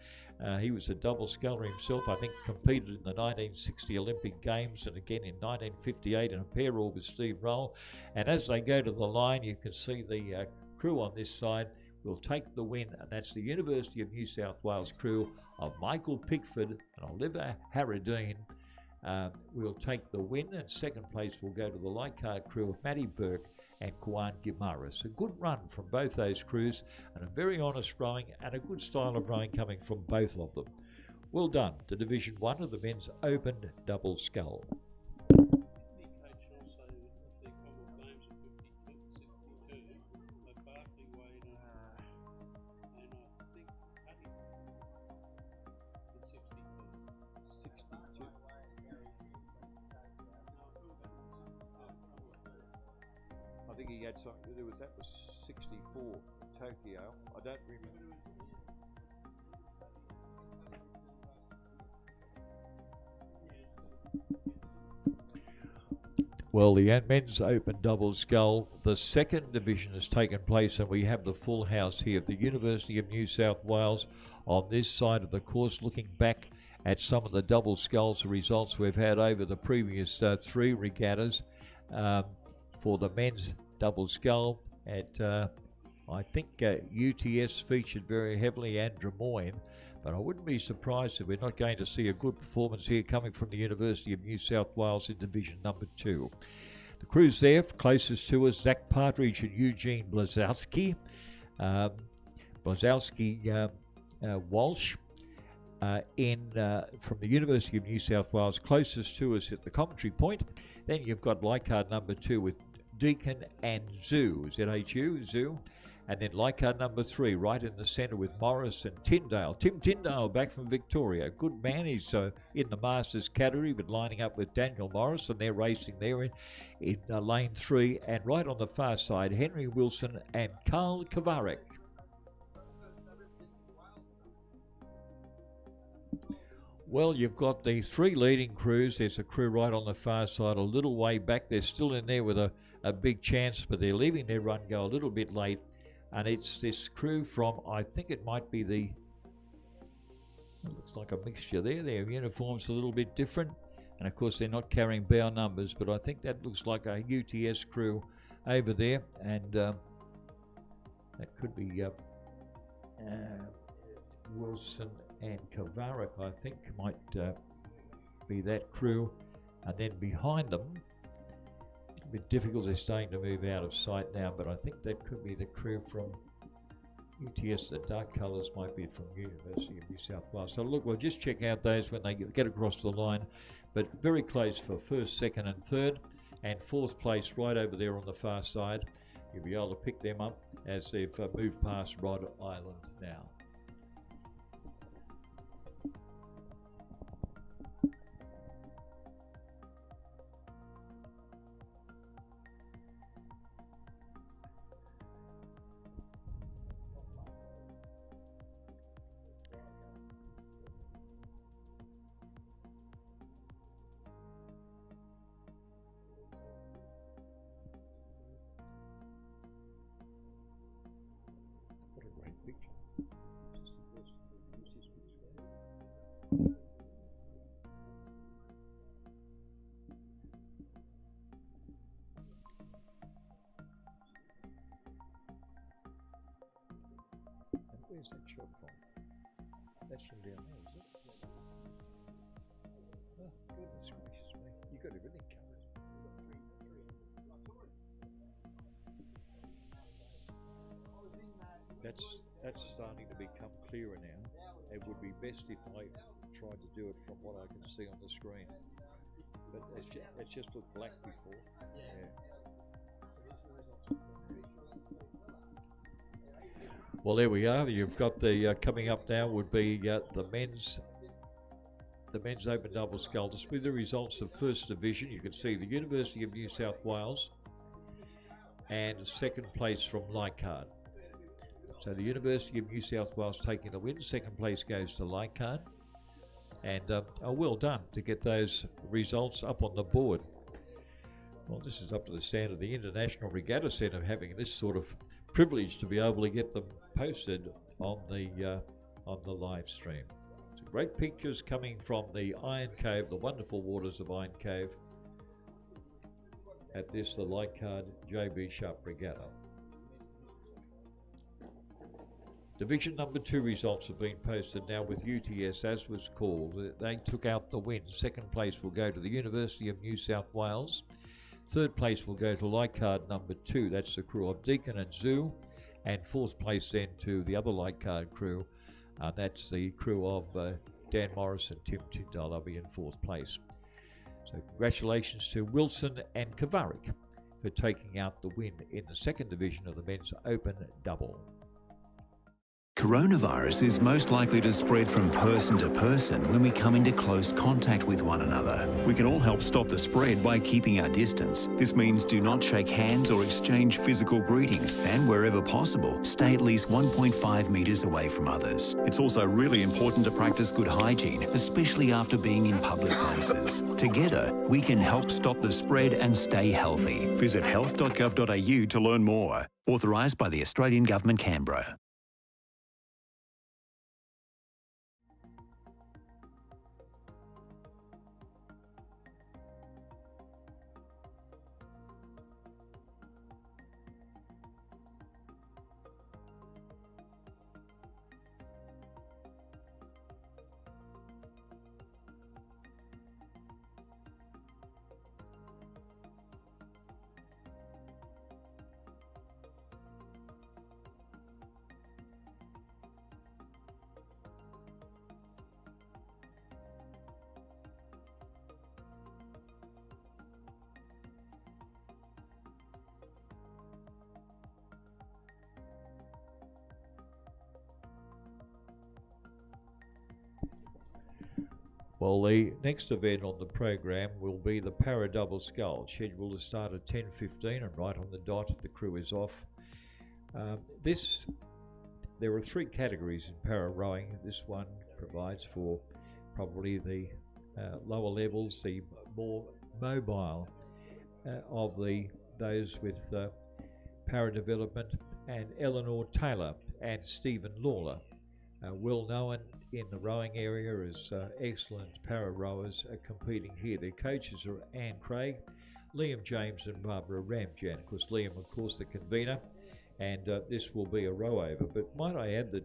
He was a double sculler himself, I think competed in the 1960 Olympic Games and again in 1958 in a pair rule with Steve Roll. And as they go to the line, you can see the crew on this side will take the win, and that's the University of New South Wales crew of Michael Pickford and Oliver Harradine. Will take the win, and second place will go to the Leichhardt crew of Matty Burke and Kuan Gimaras. A good run from both those crews, and a very honest rowing and a good style of rowing coming from both of them. Well done to Division 1 of the men's open double scull. I think he had something to do with that. Was 64 Tokyo. I don't remember. Well, the men's open double scull, the second division has taken place, and we have the full house here at the University of New South Wales on this side of the course, looking back at some of the double sculls results we've had over the previous three regattas. For the men's double scull at I think UTS featured very heavily, and Drummoyne, but I wouldn't be surprised if we're not going to see a good performance here coming from the University of New South Wales in Division number 2. The crews there closest to us, Zach Partridge and Eugene Blazowski. Walsh from the University of New South Wales, closest to us at the commentary point. Then you've got Leichhardt number 2 with Deacon and Zoo, Z-H-U, Zoo. And then Leichhardt number 3 right in the centre with Morris and Tyndale. Tim Tyndale back from Victoria. Good man, he's in the Masters category, but lining up with Daniel Morris, and they're racing there in lane 3. And right on the far side, Henry Wilson and Carl Kovarek. Well, you've got the 3 leading crews. There's a crew right on the far side, a little way back. They're still in there with a big chance, but they're leaving their run go a little bit late. And it's this crew from, I think it might be it looks like a mixture there. Their uniforms a little bit different. And of course, they're not carrying bow numbers, but I think that looks like a UTS crew over there. And that could be Wilson and Kovarek, I think, might be that crew. And then behind them, a bit difficult, they're starting to move out of sight now, but I think that could be the crew from UTS. The dark colours might be from University of New South Wales. So look, we'll just check out those when they get across the line, but very close for first, second and third, and fourth place right over there on the far side. You'll be able to pick them up as they've moved past Rod Island now. Where's that shot from? That's from down there, is it? Oh, goodness gracious me. You've got everything covered. That's starting to become clearer now. It would be best if I tried to do it from what I can see on the screen. But it's just looked black before. Yeah. Well, there we are. You've got the coming up now would be the men's open double scull. To see the results of first division, you can see the University of New South Wales and second place from Leichhardt. So the University of New South Wales taking the win. Second place goes to Leichhardt, and well done to get those results up on the board. Well, this is up to the standard of the International Regatta Centre, having this sort of privilege to be able to get them posted on the live stream. So great pictures coming from the Iron Cove, the wonderful waters of Iron Cove, at the Leichhardt JB Sharp Regatta. Division number 2 results have been posted now with UTS, as was called. They took out the win. Second place will go to the University of New South Wales. Third place will go to Leichhardt number 2. That's the crew of Deacon and Zoo. And fourth place then to the other Leichhardt crew. That's the crew of Dan Morris and Tim Tyndale. They'll be in fourth place. So congratulations to Wilson and Kovarek for taking out the win in the second division of the men's open double. Coronavirus is most likely to spread from person to person when we come into close contact with one another. We can all help stop the spread by keeping our distance. This means do not shake hands or exchange physical greetings, and wherever possible, stay at least 1.5 metres away from others. It's also really important to practice good hygiene, especially after being in public places. Together, we can help stop the spread and stay healthy. Visit health.gov.au to learn more. Authorised by the Australian Government, Canberra. Well, the next event on the program will be the Para Double Scull, scheduled to start at 10:15 and right on the dot. The crew is off. There are three categories in para rowing. This one provides for probably the lower levels, the more mobile of those with para development, and Eleanor Taylor and Stephen Lawler, well known in the rowing area as excellent para rowers, are competing here. Their coaches are Anne Craig, Liam James and Barbara Ramjan. Of course, Liam, of course, the convener, and this will be a row over. But might I add that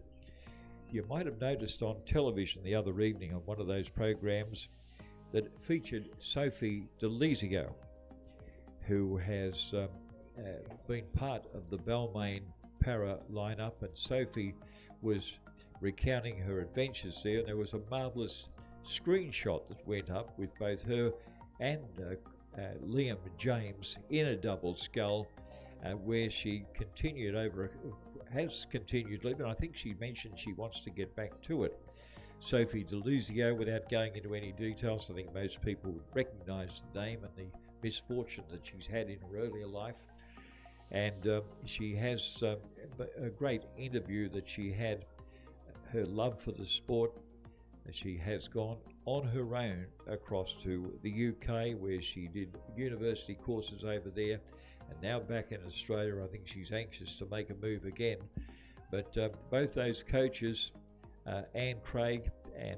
you might have noticed on television the other evening on one of those programs that featured Sophie Delizio, who has been part of the Balmain para lineup, and Sophie was recounting her adventures there, and there was a marvellous screenshot that went up with both her and Liam James in a double scull, where she has continued living. I think she mentioned she wants to get back to it. Sophie Delizio, without going into any details, I think most people would recognise the name and the misfortune that she's had in her earlier life. And she has a great interview that she had, her love for the sport. She has gone on her own across to the UK, where she did university courses over there, and now back in Australia. I think she's anxious to make a move again. But both those coaches, Anne Craig and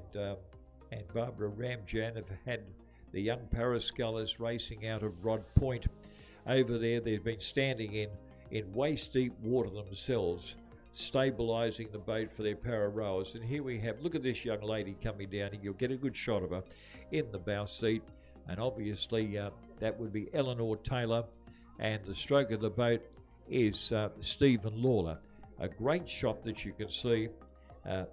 Barbara Ramjan, have had the young parascullers racing out of Rod Point over there. They've been standing in waist-deep water themselves, stabilising the boat for their para rowers. And here we have, look at this young lady coming down, and you'll get a good shot of her in the bow seat. And obviously that would be Eleanor Taylor, and the stroke of the boat is Stephen Lawler. A great shot that you can see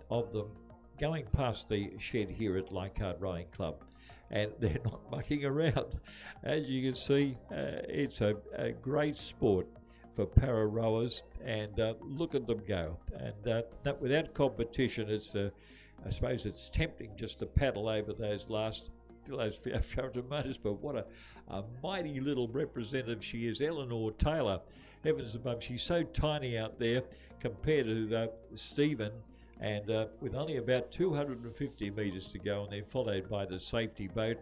of them going past the shed here at Leichhardt Rowing Club. And they're not mucking around. As you can see, it's a great sport for para rowers, and look at them go. And that without competition, I suppose it's tempting just to paddle over those few motors, but what a mighty little representative she is, Eleanor Taylor. Heavens above, she's so tiny out there compared to Stephen, and with only about 250 metres to go, and they're followed by the safety boat.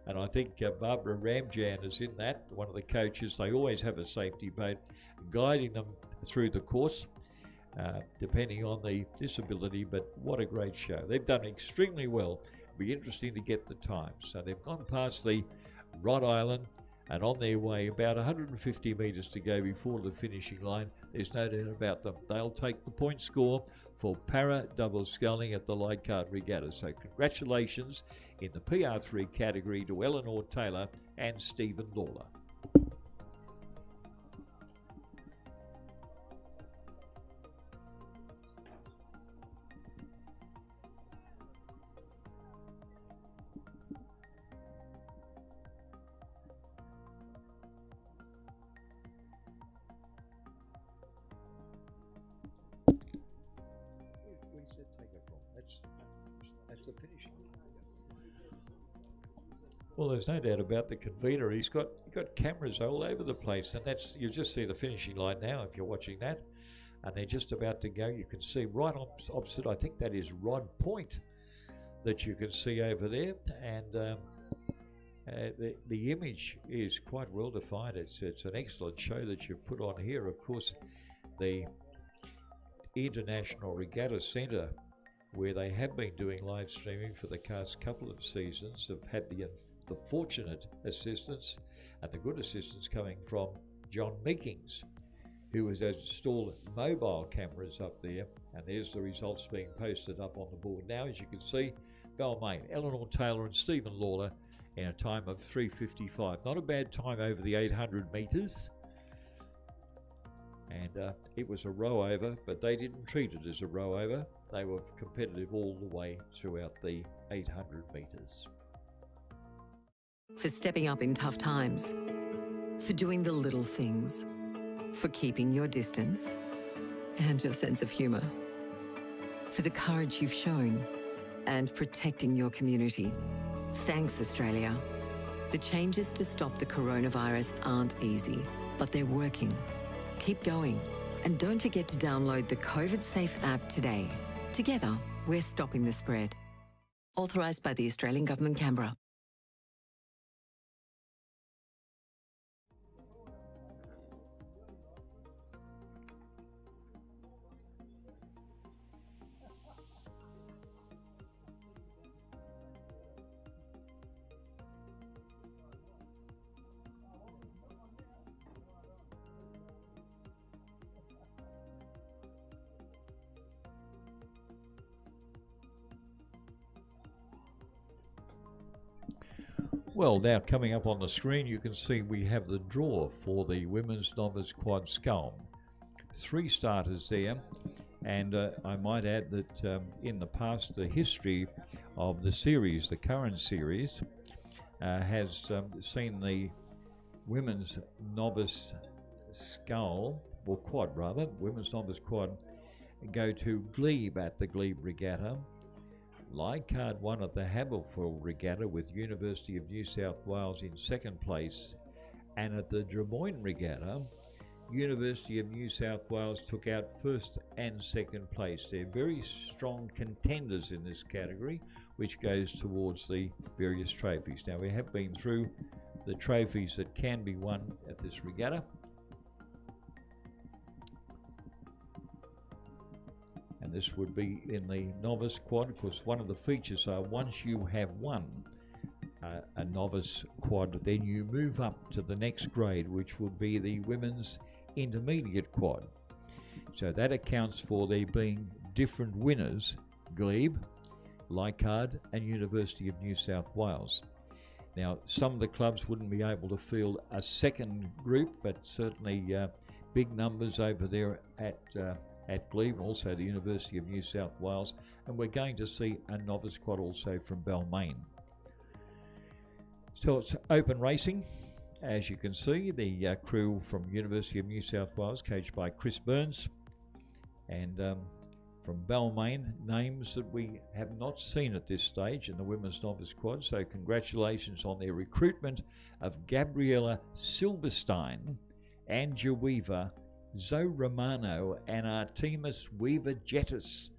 And I think Barbara Ramjan is in that, one of the coaches. They always have a safety boat guiding them through the course, depending on the disability. But what a great show. They've done extremely well. It'll be interesting to get the times. So they've gone past the Rod Island and on their way, about 150 metres to go before the finishing line. There's no doubt about them. They'll take the point score for para double sculling at the Leichhardt Regatta. So congratulations in the PR3 category to Eleanor Taylor and Stephen Lawler. that's the finish. Well, there's no doubt about the convener. He's got cameras all over the place, and that's, you just see the finishing line now if you're watching that, and they're just about to go. You can see right opposite, I think that is Rod Point that you can see over there, and the image is quite well defined. It's an excellent show that you've put on here. Of course, the International Regatta Centre, where they have been doing live streaming for the past couple of seasons, have had the fortunate assistance and the good assistance coming from John Meekings, who has installed mobile cameras up there, and there's the results being posted up on the board now. As you can see, Balmain, Eleanor Taylor and Stephen Lawler in a time of 3:55. Not a bad time over the 800 metres. And it was a row over, but they didn't treat it as a row over. They were competitive all the way throughout the 800 metres. For stepping up in tough times, for doing the little things, for keeping your distance and your sense of humour, for the courage you've shown and protecting your community. Thanks, Australia. The changes to stop the coronavirus aren't easy, but they're working. Keep going, and don't forget to download the COVID Safe app today. Together, we're stopping the spread. Authorised by the Australian Government, Canberra. Well, now coming up on the screen, you can see we have the draw for the women's novice quad sculls. 3 starters there, and I might add that in the past, the history of the series, the current series, has seen the women's novice scull, or quad rather, women's novice quad, go to Glebe at the Glebe Regatta. Leichhardt won at the Haberfield Regatta with University of New South Wales in second place, and at the Drummoyne Regatta, University of New South Wales took out first and second place. They're very strong contenders in this category, which goes towards the various trophies. Now, we have been through the trophies that can be won at this regatta. And this would be in the novice quad. Of course, one of the features are once you have won a novice quad, then you move up to the next grade, which would be the women's intermediate quad. So that accounts for there being different winners: Glebe, Leichhardt and University of New South Wales. Now, some of the clubs wouldn't be able to field a second group, but certainly big numbers over there at Glebe, and also the University of New South Wales, and we're going to see a novice quad also from Balmain. So it's open racing. As you can see, the crew from University of New South Wales, coached by Chris Burns, and from Balmain, names that we have not seen at this stage in the women's novice quad. So congratulations on their recruitment of Gabriella Silberstein, Angia Weaver, Zoe Romano and Artemis Weaver-Jettis.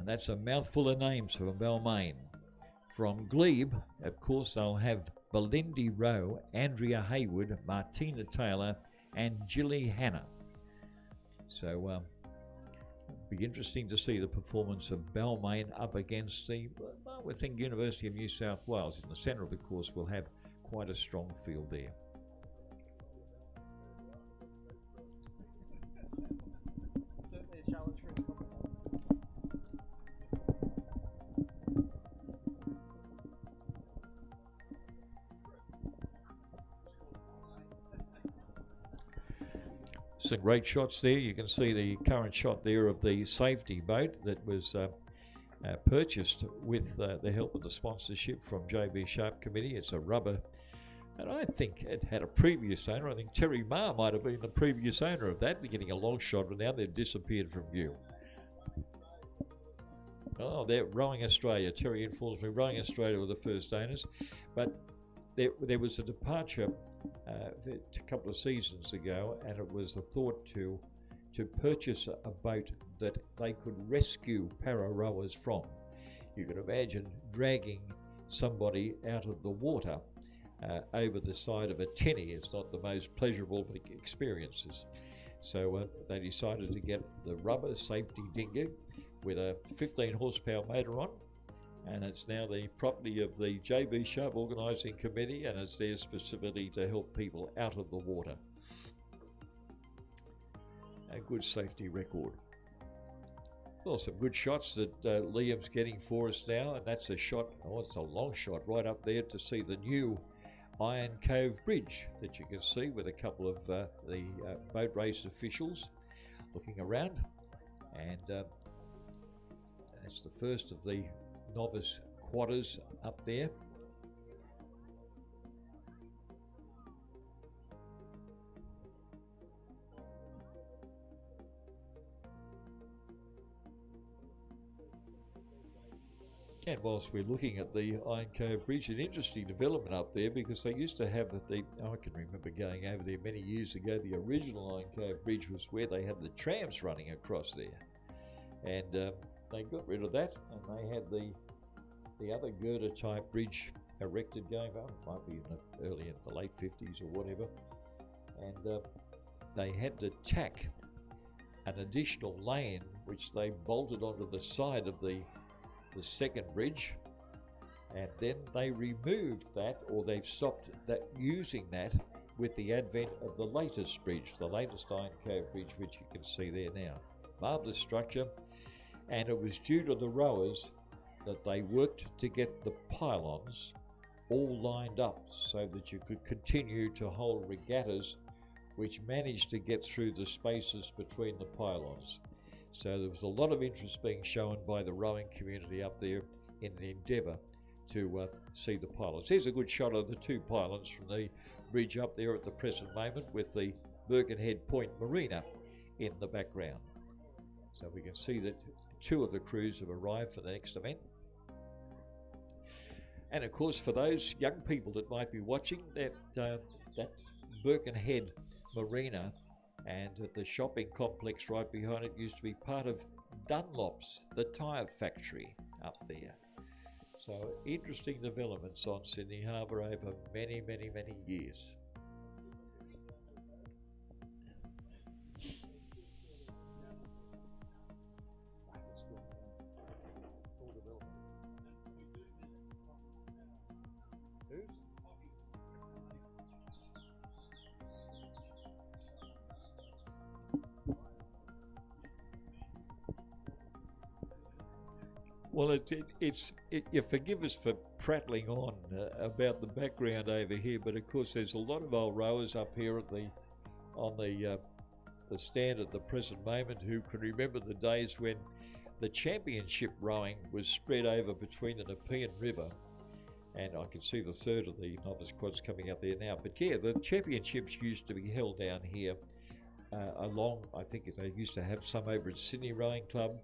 That's a mouthful of names from Balmain. From Glebe, of course, they'll have Belindy Rowe, Andrea Haywood, Martina Taylor and Jilly Hanna. So it'll be interesting to see the performance of Balmain up against the, I would think, University of New South Wales. In the centre of the course, we'll have quite a strong field there. Certainly a challenge for him. Some great shots there. You can see the current shot there of the safety boat that was purchased with the help of the sponsorship from JB Sharp Committee. It's a rubber, and I think it had a previous owner. I think Terry Marr might have been the previous owner of that. They're getting a long shot, and now they've disappeared from view. oh, they're Rowing Australia. Terry informs me Rowing Australia were the first owners, but there was a departure a couple of seasons ago, and it was a thought to purchase a boat that they could rescue para rowers from. You can imagine dragging somebody out of the water over the side of a tinny. It's not the most pleasurable of experiences. So they decided to get the rubber safety dinghy with a 15 horsepower motor on, and it's now the property of the JB Sharp Organising Committee, and it's there specifically to help people out of the water. A good safety record. Well, some good shots that Liam's getting for us now, and that's a shot, oh, it's a long shot right up there to see the new Iron Cove Bridge that you can see with a couple of the boat race officials looking around, and that's the first of the novice quadders up there. And whilst we're looking at the Iron Cove Bridge, an interesting development up there, because they used to have I can remember going over there many years ago, the original Iron Cove Bridge was where they had the trams running across there. And they got rid of that, and they had the other girder type bridge erected going on, might be early in the late 50s or whatever. And they had to tack an additional lane, which they bolted onto the side of the second bridge, and then they removed that, or they've stopped that using that with the advent of the latest bridge, the latest Iron Cove Bridge, which you can see there now. Marvellous structure, and it was due to the rowers that they worked to get the pylons all lined up so that you could continue to hold regattas which managed to get through the spaces between the pylons. So there was a lot of interest being shown by the rowing community up there in an endeavour to see the pylons. Here's a good shot of the two pylons from the bridge up there at the present moment, with the Birkenhead Point Marina in the background. So we can see that two of the crews have arrived for the next event. And of course, for those young people that might be watching, that Birkenhead Marina and the shopping complex right behind it used to be part of Dunlop's, the tyre factory up there. So interesting developments on Sydney Harbour over many, many, many years. Well, you forgive us for prattling on about the background over here, but of course there's a lot of old rowers up here at on the stand at the present moment who can remember the days when the championship rowing was spread over between the Nepean River, and I can see the third of the novice quads coming up there now. But yeah, the championships used to be held down here along, I think they used to have some over at Sydney Rowing Club.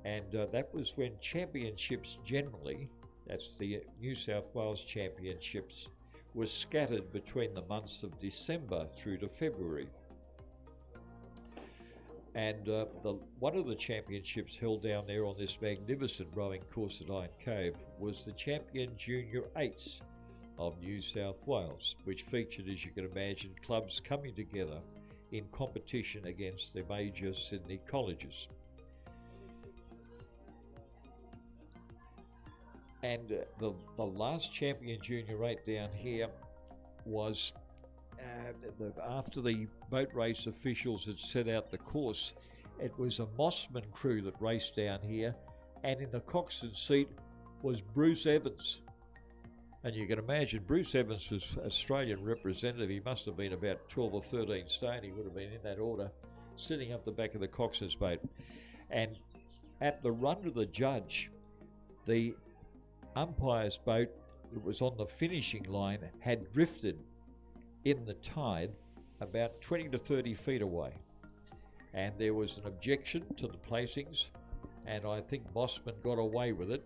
And that was when championships generally, that's the New South Wales championships, was scattered between the months of December through to February. And one of the championships held down there on this magnificent rowing course at Iron Cove was the Champion Junior 8s of New South Wales, which featured, as you can imagine, clubs coming together in competition against the major Sydney colleges. And the last Champion Junior 8 down here was after the boat race officials had set out the course. It was a Mossman crew that raced down here, and in the coxswain seat was Bruce Evans. And you can imagine, Bruce Evans was Australian representative. He must have been about 12 or 13 stone. He would have been in that order, sitting up the back of the coxswain's boat. And at the run of the judge, the umpire's boat that was on the finishing line had drifted in the tide about 20 to 30 feet away, and there was an objection to the placings, and I think Mossman got away with it,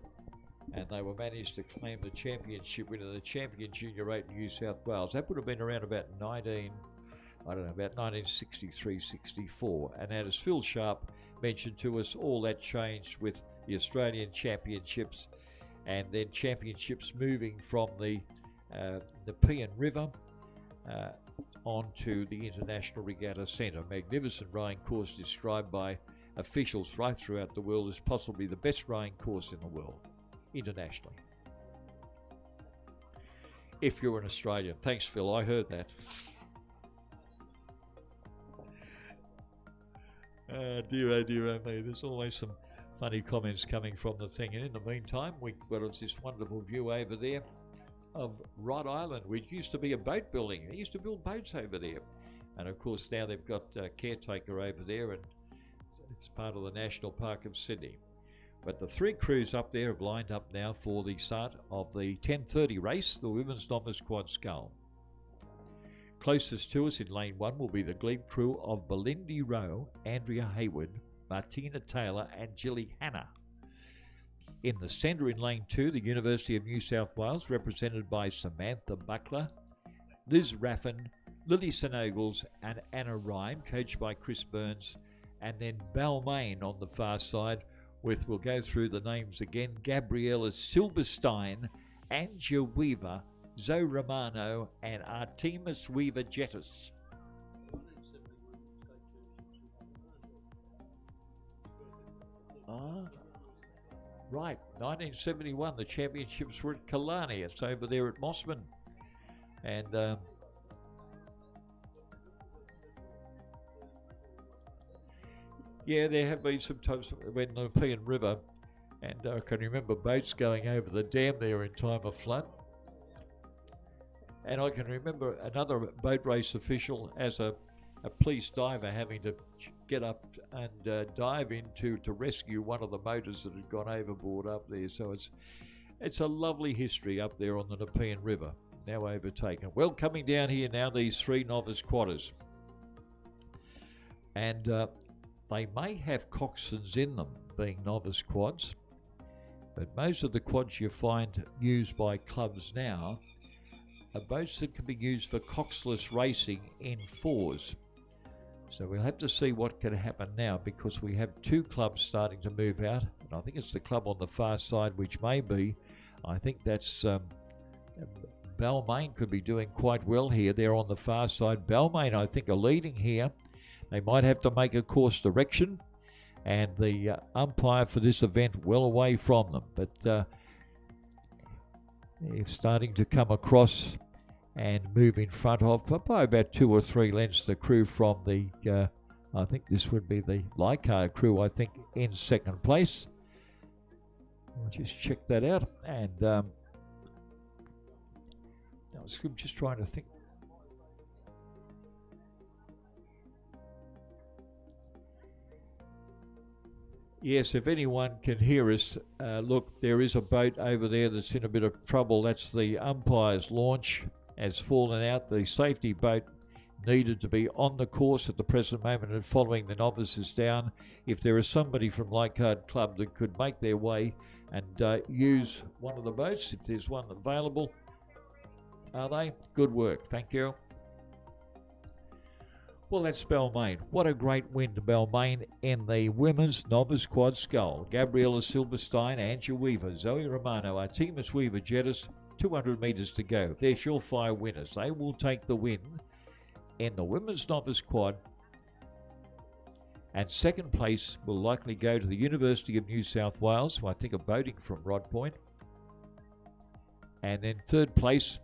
and they were managed to claim the championship winner, the champion Junior 8 in New South Wales. That would have been around about 1963, 64. And as Phil Sharp mentioned to us, all that changed with the Australian Championships, and then championships moving from the Nepean River onto the International Regatta Centre. Magnificent rowing course described by officials right throughout the world as possibly the best rowing course in the world, internationally. If you're an Australian. Thanks, Phil, I heard that. Dear oh me, there's always some funny comments coming from the thing. And in the meantime, we've got this wonderful view over there of Rhode Island, which used to be a boat building. They used to build boats over there. And of course now they've got Caretaker over there, and it's part of the National Park of Sydney. But the three crews up there have lined up now for the start of the 10:30 race, the Women's Novice Quad Scull. Closest to us in lane 1 will be the glebe crew of Belinda Rowe, Andrea Hayward, Martina Taylor and Gilly Hanna. In the centre in lane 2, the University of New South Wales, represented by Samantha Buckler, Liz Raffin, Lily St-Ogles and Anna Ryan, coached by Chris Burns, and then Balmain on the far side with, we'll go through the names again, Gabriella Silberstein, Angia Weaver, Zoe Romano and Artemis Weaver-Jettis. Right, 1971, the championships were at Killarney. It's over there at Mossman. And yeah, there have been some times when the Nepean River, and I can remember boats going over the dam there in time of flood. And I can remember another boat race official as a police diver having to get up and dive into to rescue one of the motors that had gone overboard up there. So it's a lovely history up there on the Nepean River, now overtaken. Well, coming down here now, these three novice quadders. And they may have coxswains in them, being novice quads, but most of the quads you find used by clubs now are boats that can be used for coxless racing in fours. So we'll have to see what can happen now, because we have two clubs starting to move out, and I think it's the club on the far side, which may be, I think that's Balmain could be doing quite well here. They're on the far side. Balmain, I think, are leading here. They might have to make a course direction, and the umpire for this event well away from them, but they're starting to come across and move in front of, by about 2 or 3 lengths, the crew from the, I think this would be the Leichhardt crew, I think, in second place. I'll just check that out. And I was just trying to think. Yes, if anyone can hear us, look, there is a boat over there that's in a bit of trouble. That's the umpire's launch has fallen out. The safety boat needed to be on the course at the present moment and following the novices down. If there is somebody from Leichhardt Club that could make their way and use one of the boats, if there's one available, are they? Good work, thank you. Well, that's Balmain. What a great win to Balmain in the women's novice quad scull. Gabriella Silberstein, Angia Weaver, Zoe Romano, Artemis Weaver-Jettis, 200 metres to go. They're surefire winners. They will take the win in the women's novice quad. And second place will likely go to the University of New South Wales, who I think are boating from Rod Point. And then third place,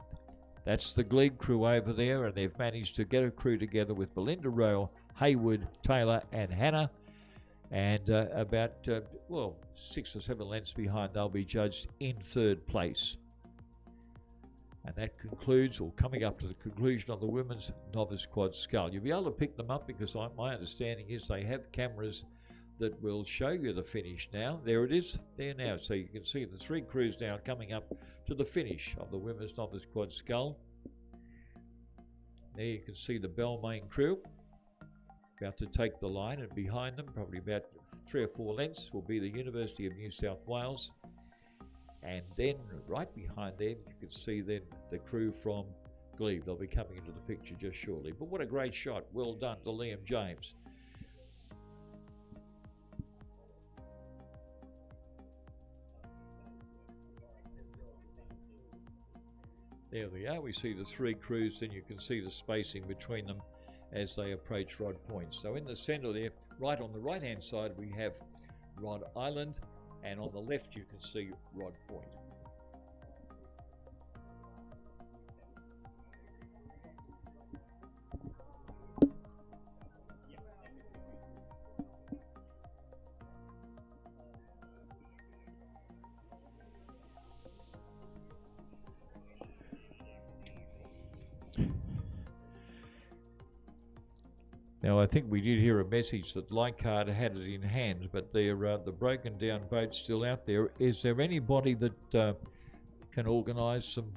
that's the glebe crew over there, and they've managed to get a crew together with Belinda Rowe, Hayward, Taylor and Hannah. And about, 6 or 7 lengths behind, they'll be judged in third place. And that concludes, or coming up to the conclusion of the women's novice quad scull. You'll be able to pick them up because my understanding is they have cameras that will show you the finish now. There it is, there now. So you can see the three crews now coming up to the finish of the women's novice quad scull. There you can see the Balmain crew about to take the line, and behind them, probably about 3 or 4 lengths will be the University of New South Wales. And then right behind them, you can see then the crew from Glebe. They'll be coming into the picture just shortly. But what a great shot. Well done to Liam James. There we are. We see the 3 crews, then you can see the spacing between them as they approach Rod Point. So in the centre there, right on the right-hand side, we have Rod Island, and on the left you can see Rod Point. Now, I think we did hear a message that Leichhardt had it in hand, but the broken down boat's still out there. Is there anybody that can organise some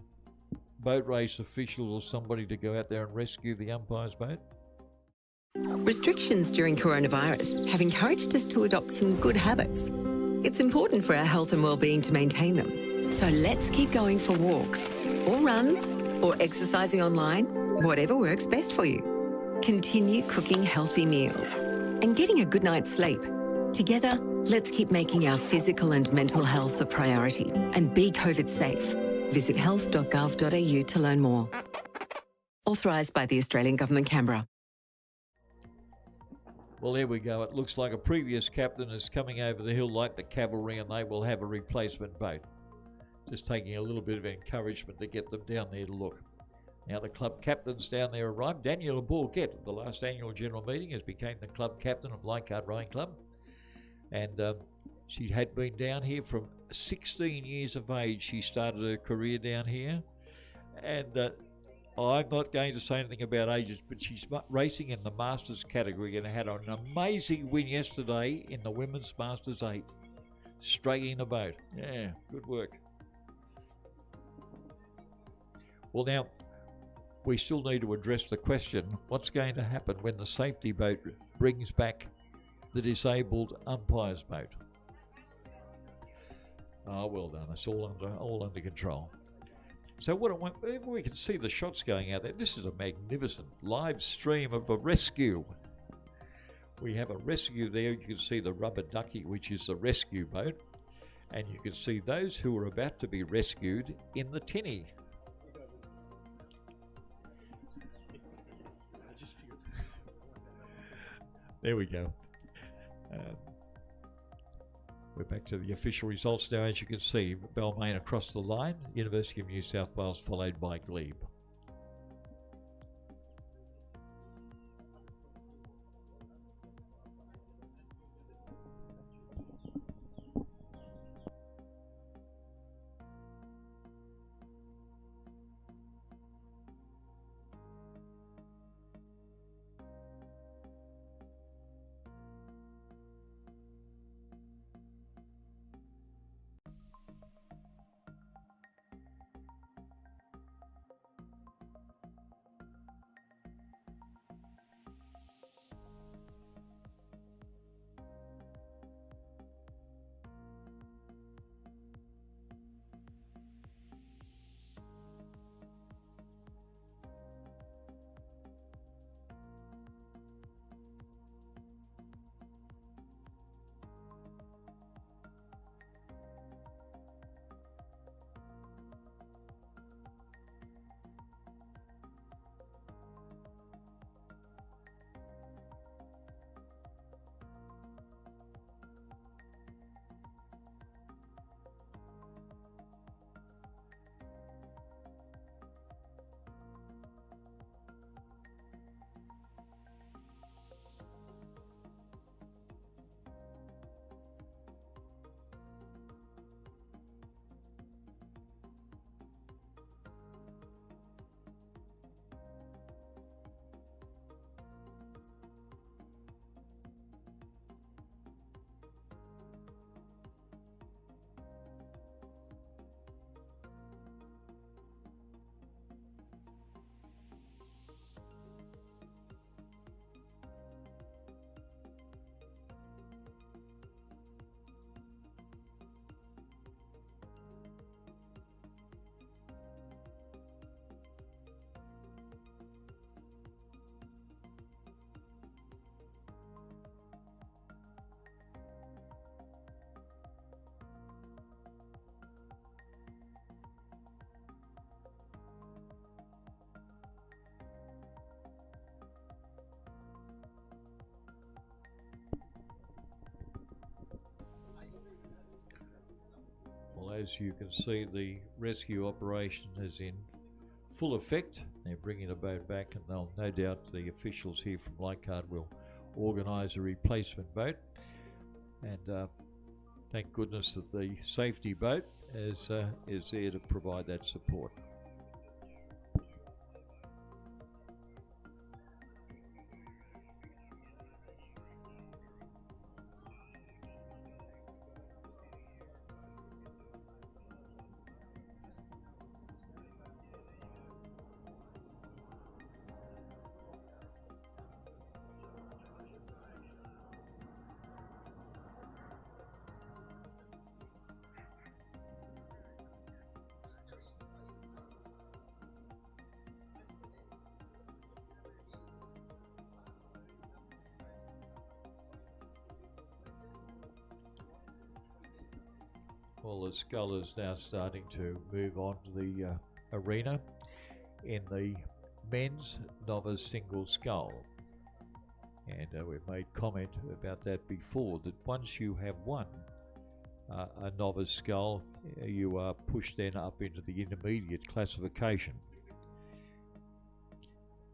boat race official or somebody to go out there and rescue the umpire's boat? Restrictions during coronavirus have encouraged us to adopt some good habits. It's important for our health and well-being to maintain them. So let's keep going for walks, or runs, or exercising online, whatever works best for you. Continue cooking healthy meals and getting a good night's sleep. Together, let's keep making our physical and mental health a priority and be COVID safe. Visit health.gov.au to learn more. Authorised by the Australian Government, Canberra. Well, there we go. It looks like a previous captain is coming over the hill like the cavalry, and they will have a replacement boat. Just taking a little bit of encouragement to get them down there to look. Now the club captains down there arrived. Daniela Bourquette, at the last annual general meeting, has become the club captain of Leichhardt Rowing Club. And she had been down here from 16 years of age. She started her career down here. And I'm not going to say anything about ages, but she's racing in the Masters category and had an amazing win yesterday in the Women's Masters 8. Straight in the boat. Yeah, good work. Well, now, we still need to address the question, what's going to happen when the safety boat brings back the disabled umpire's boat? Oh, well done. It's all under control. So we can see the shots going out there. This is a magnificent live stream of a rescue. We have a rescue there. You can see the rubber ducky, which is the rescue boat. And you can see those who are about to be rescued in the tinny. There we go. We're back to the official results now. As you can see, Balmain across the line, University of New South Wales followed by Glebe. as you can see, the rescue operation is in full effect. They're bringing the boat back, and they'll no doubt the officials here from Leichhardt will organise a replacement boat. And thank goodness that the safety boat is there to provide that support. Well, the scull is now starting to move on to the arena in the men's novice single scull. And we've made comment about that before, that once you have won a novice scull, you are pushed then up into the intermediate classification.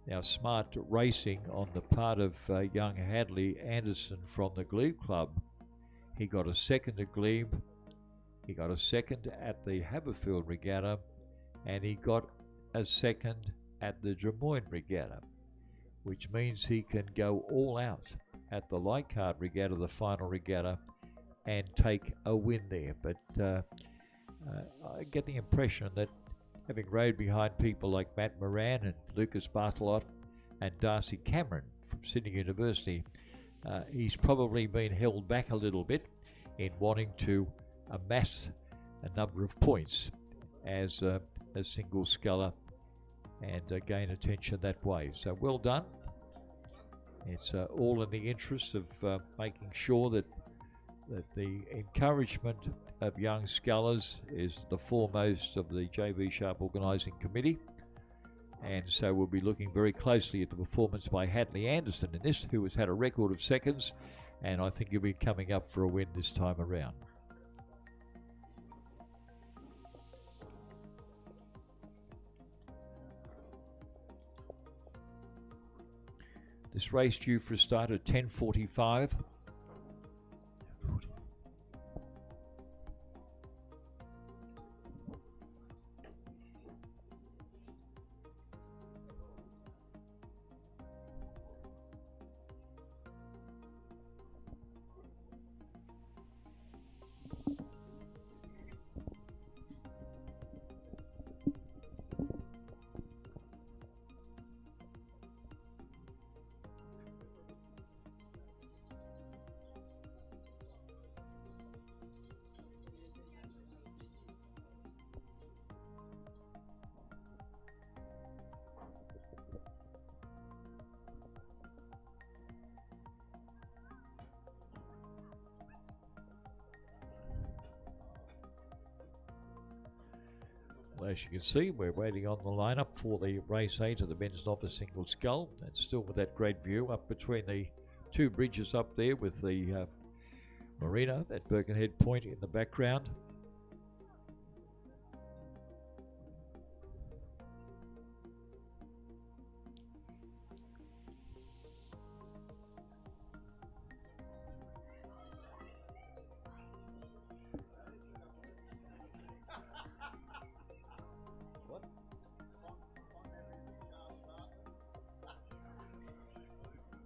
Now, smart racing on the part of young Hadley Anderson from the Glebe Club. He got a second at Glebe. He got a second at the Haberfield Regatta, and he got a second at the Drummoyne Regatta, which means he can go all out at the Leichhardt Regatta, the final regatta, and take a win there. But I get the impression that having rode behind people like Matt Moran and Lucas Bartolot and Darcy Cameron from Sydney University, he's probably been held back a little bit in wanting to amass a number of points as a single sculler and gain attention that way. So well done. It's all in the interest of making sure that the encouragement of young scullers is the foremost of the JV Sharp organising committee. And so we'll be looking very closely at the performance by Hadley Anderson in this, who has had a record of seconds, and I think he'll be coming up for a win this time around. This race due for a start at 10:45. Well, as you can see, we're waiting on the lineup for the race 8 of the men's novice single scull, and still with that great view up between the two bridges up there with the marina, that Birkenhead Point in the background.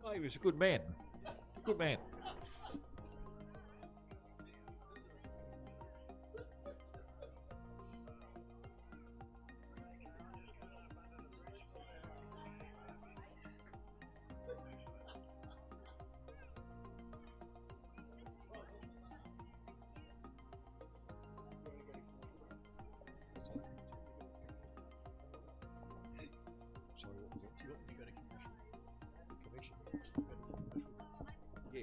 Oh, he was a good man. Good man. Sorry, what was it? You got to commission. Yeah.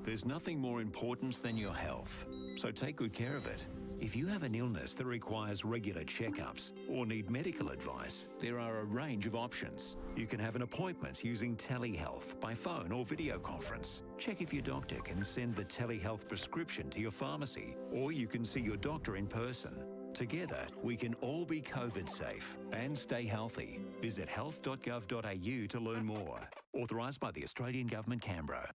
There's nothing more important than your health, so take good care of it. If you have an illness that requires regular checkups or need medical advice, there are a range of options. You can have an appointment using telehealth by phone or video conference. Check if your doctor can send the telehealth prescription to your pharmacy, or you can see your doctor in person. Together, we can all be COVID safe and stay healthy. Visit health.gov.au to learn more. Authorised by the Australian Government, Canberra.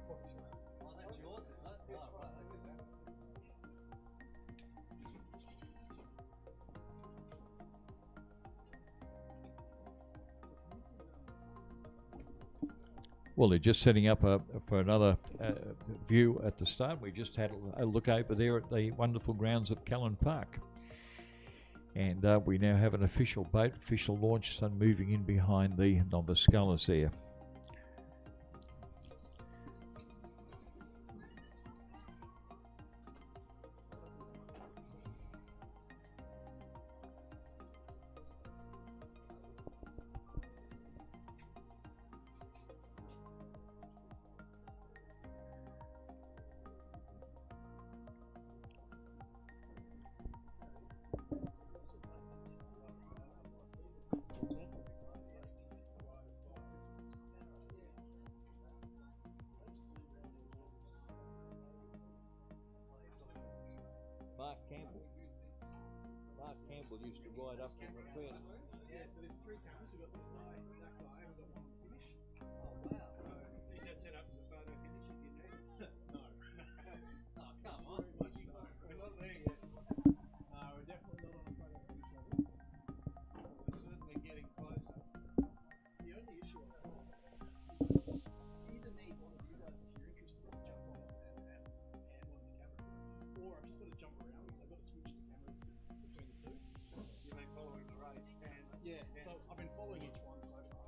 Oh, that's yours, is it? Oh, right, look at that. Well, they're just setting up for another view at the start. We just had a look over there at the wonderful grounds of Callan Park. And we now have an official boat, official launch, sun moving in behind the Novasculus there. Mark Campbell used to ride up from McLean. Yeah, so there's three cameras. We've got this guy, that guy, and we've got one on the finish. Oh, wow. So he's had set up for the photo finish if you need it. No. Oh, come on. We're not there yet. No, we're definitely not on a photo finish of it. We're certainly getting closer. The only issue I've got is either need one of you guys, if you're interested, to jump on it and hand one of the cameras, or I've just got to jump around because I've got to switch the cameras between the two. You've been following the race, and yeah, so I've been following each one so far.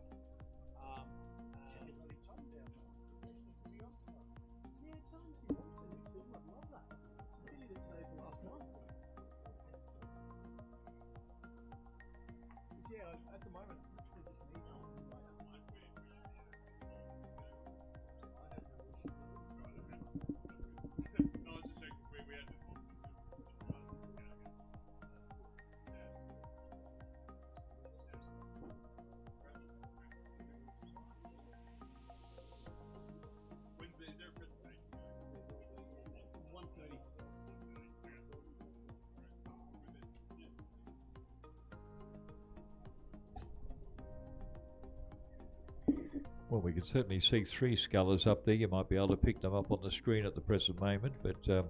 Well, we can certainly see 3 scullers up there. You might be able to pick them up on the screen at the present moment, but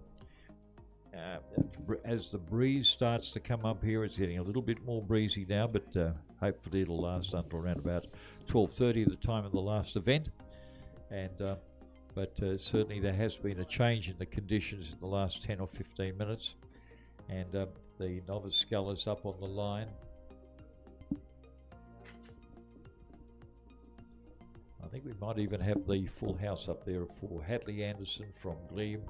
as the breeze starts to come up here, it's getting a little bit more breezy now, but hopefully it'll last until around about 12:30, the time of the last event. And but certainly there has been a change in the conditions in the last 10 or 15 minutes, and the novice scullers up on the line. I think we might even have the full house up there for Hadley Anderson from Glebe,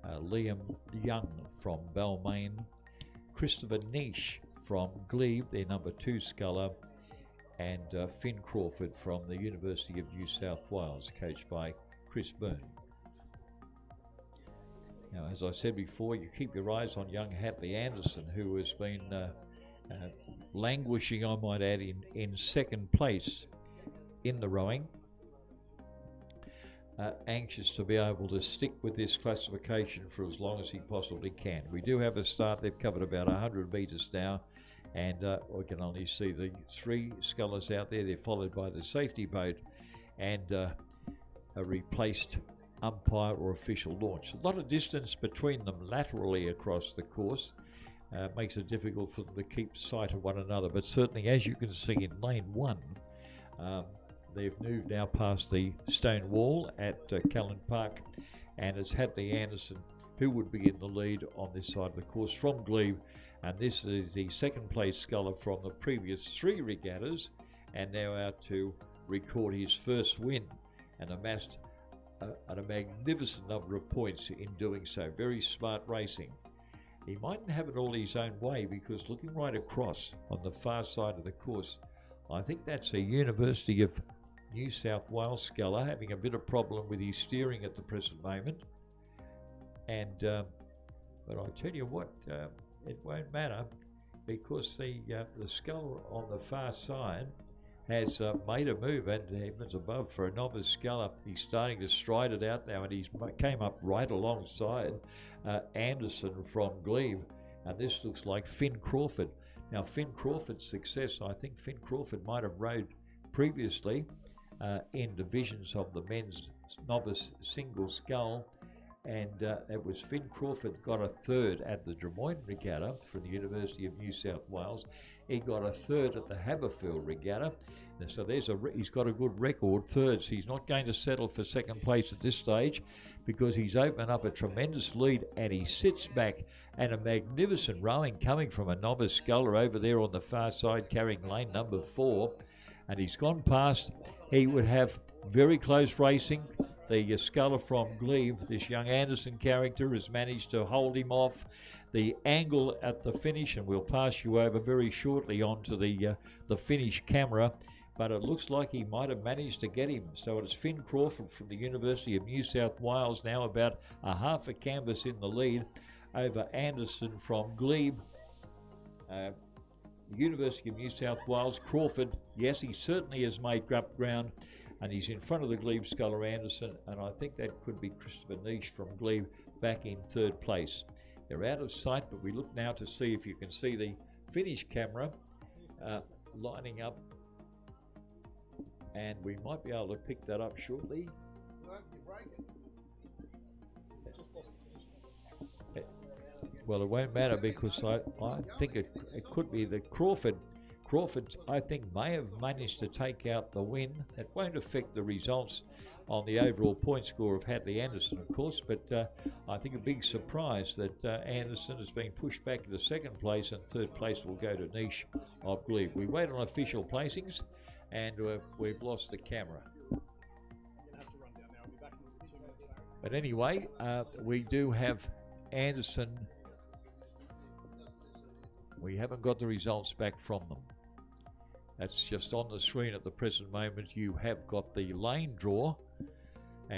Liam Young from Balmain, Christopher Niche from Glebe, their number 2 sculler, and Finn Crawford from the University of New South Wales, coached by Chris Byrne. Now, as I said before, you keep your eyes on young Hadley Anderson, who has been languishing, I might add, in second place in the rowing. Anxious to be able to stick with this classification for as long as he possibly can. We do have a start. They've covered about 100 metres now, and we can only see the 3 scullers out there. They're followed by the safety boat and a replaced umpire or official launch. A lot of distance between them laterally across the course. Makes it difficult for them to keep sight of one another, but certainly, as you can see in lane 1, they've moved now past the stone wall at Callan Park, and it's Hadley Anderson who would be in the lead on this side of the course from Glebe, and this is the second place sculler from the previous 3 regattas, and now out to record his first win, and amassed a magnificent number of points in doing so. Very smart racing. He mightn't have it all his own way, because looking right across on the far side of the course, I think that's a University of New South Wales sculler having a bit of problem with his steering at the present moment. And but I tell you what, it won't matter, because the sculler on the far side has made a move, and heavens above, for a novice sculler. He's starting to stride it out now, and he's came up right alongside Anderson from Glebe, and this looks like Finn Crawford. Now, Finn Crawford's success, I think Finn Crawford might have rowed previously in divisions of the men's novice single scull, and it was Finn Crawford got a 3rd at the Drummoyne Regatta for the University of New South Wales. He got a 3rd at the Haberfield Regatta, and so he's got a good record, 3rds. He's not going to settle for second place at this stage, because he's opened up a tremendous lead, and he sits back, and a magnificent rowing coming from a novice sculler over there on the far side carrying lane number 4, and he's gone past. He would have very close racing. The sculler from Glebe, this young Anderson character, has managed to hold him off. The angle at the finish, and we'll pass you over very shortly onto the finish camera, but it looks like he might have managed to get him. So it's Finn Crawford from the University of New South Wales, now about a half a canvas in the lead over Anderson from Glebe. University of New South Wales, Crawford, yes, he certainly has made up ground, and he's in front of the Glebe sculler Anderson, and I think that could be Christopher Niche from Glebe back in 3rd place. They're out of sight, but we look now to see if you can see the finish camera lining up, and we might be able to pick that up shortly. Well, it won't matter, because I think it could be the Crawford, I think, may have managed to take out the win. It won't affect the results on the overall point score of Hadley Anderson, of course, but I think a big surprise that Anderson has been pushed back into 2nd place, and 3rd place will go to Niche of Glebe. We wait on official placings, and we've lost the camera. But anyway, we do have Anderson. We haven't got the results back from them. That's just on the screen at the present moment. You have got the lane draw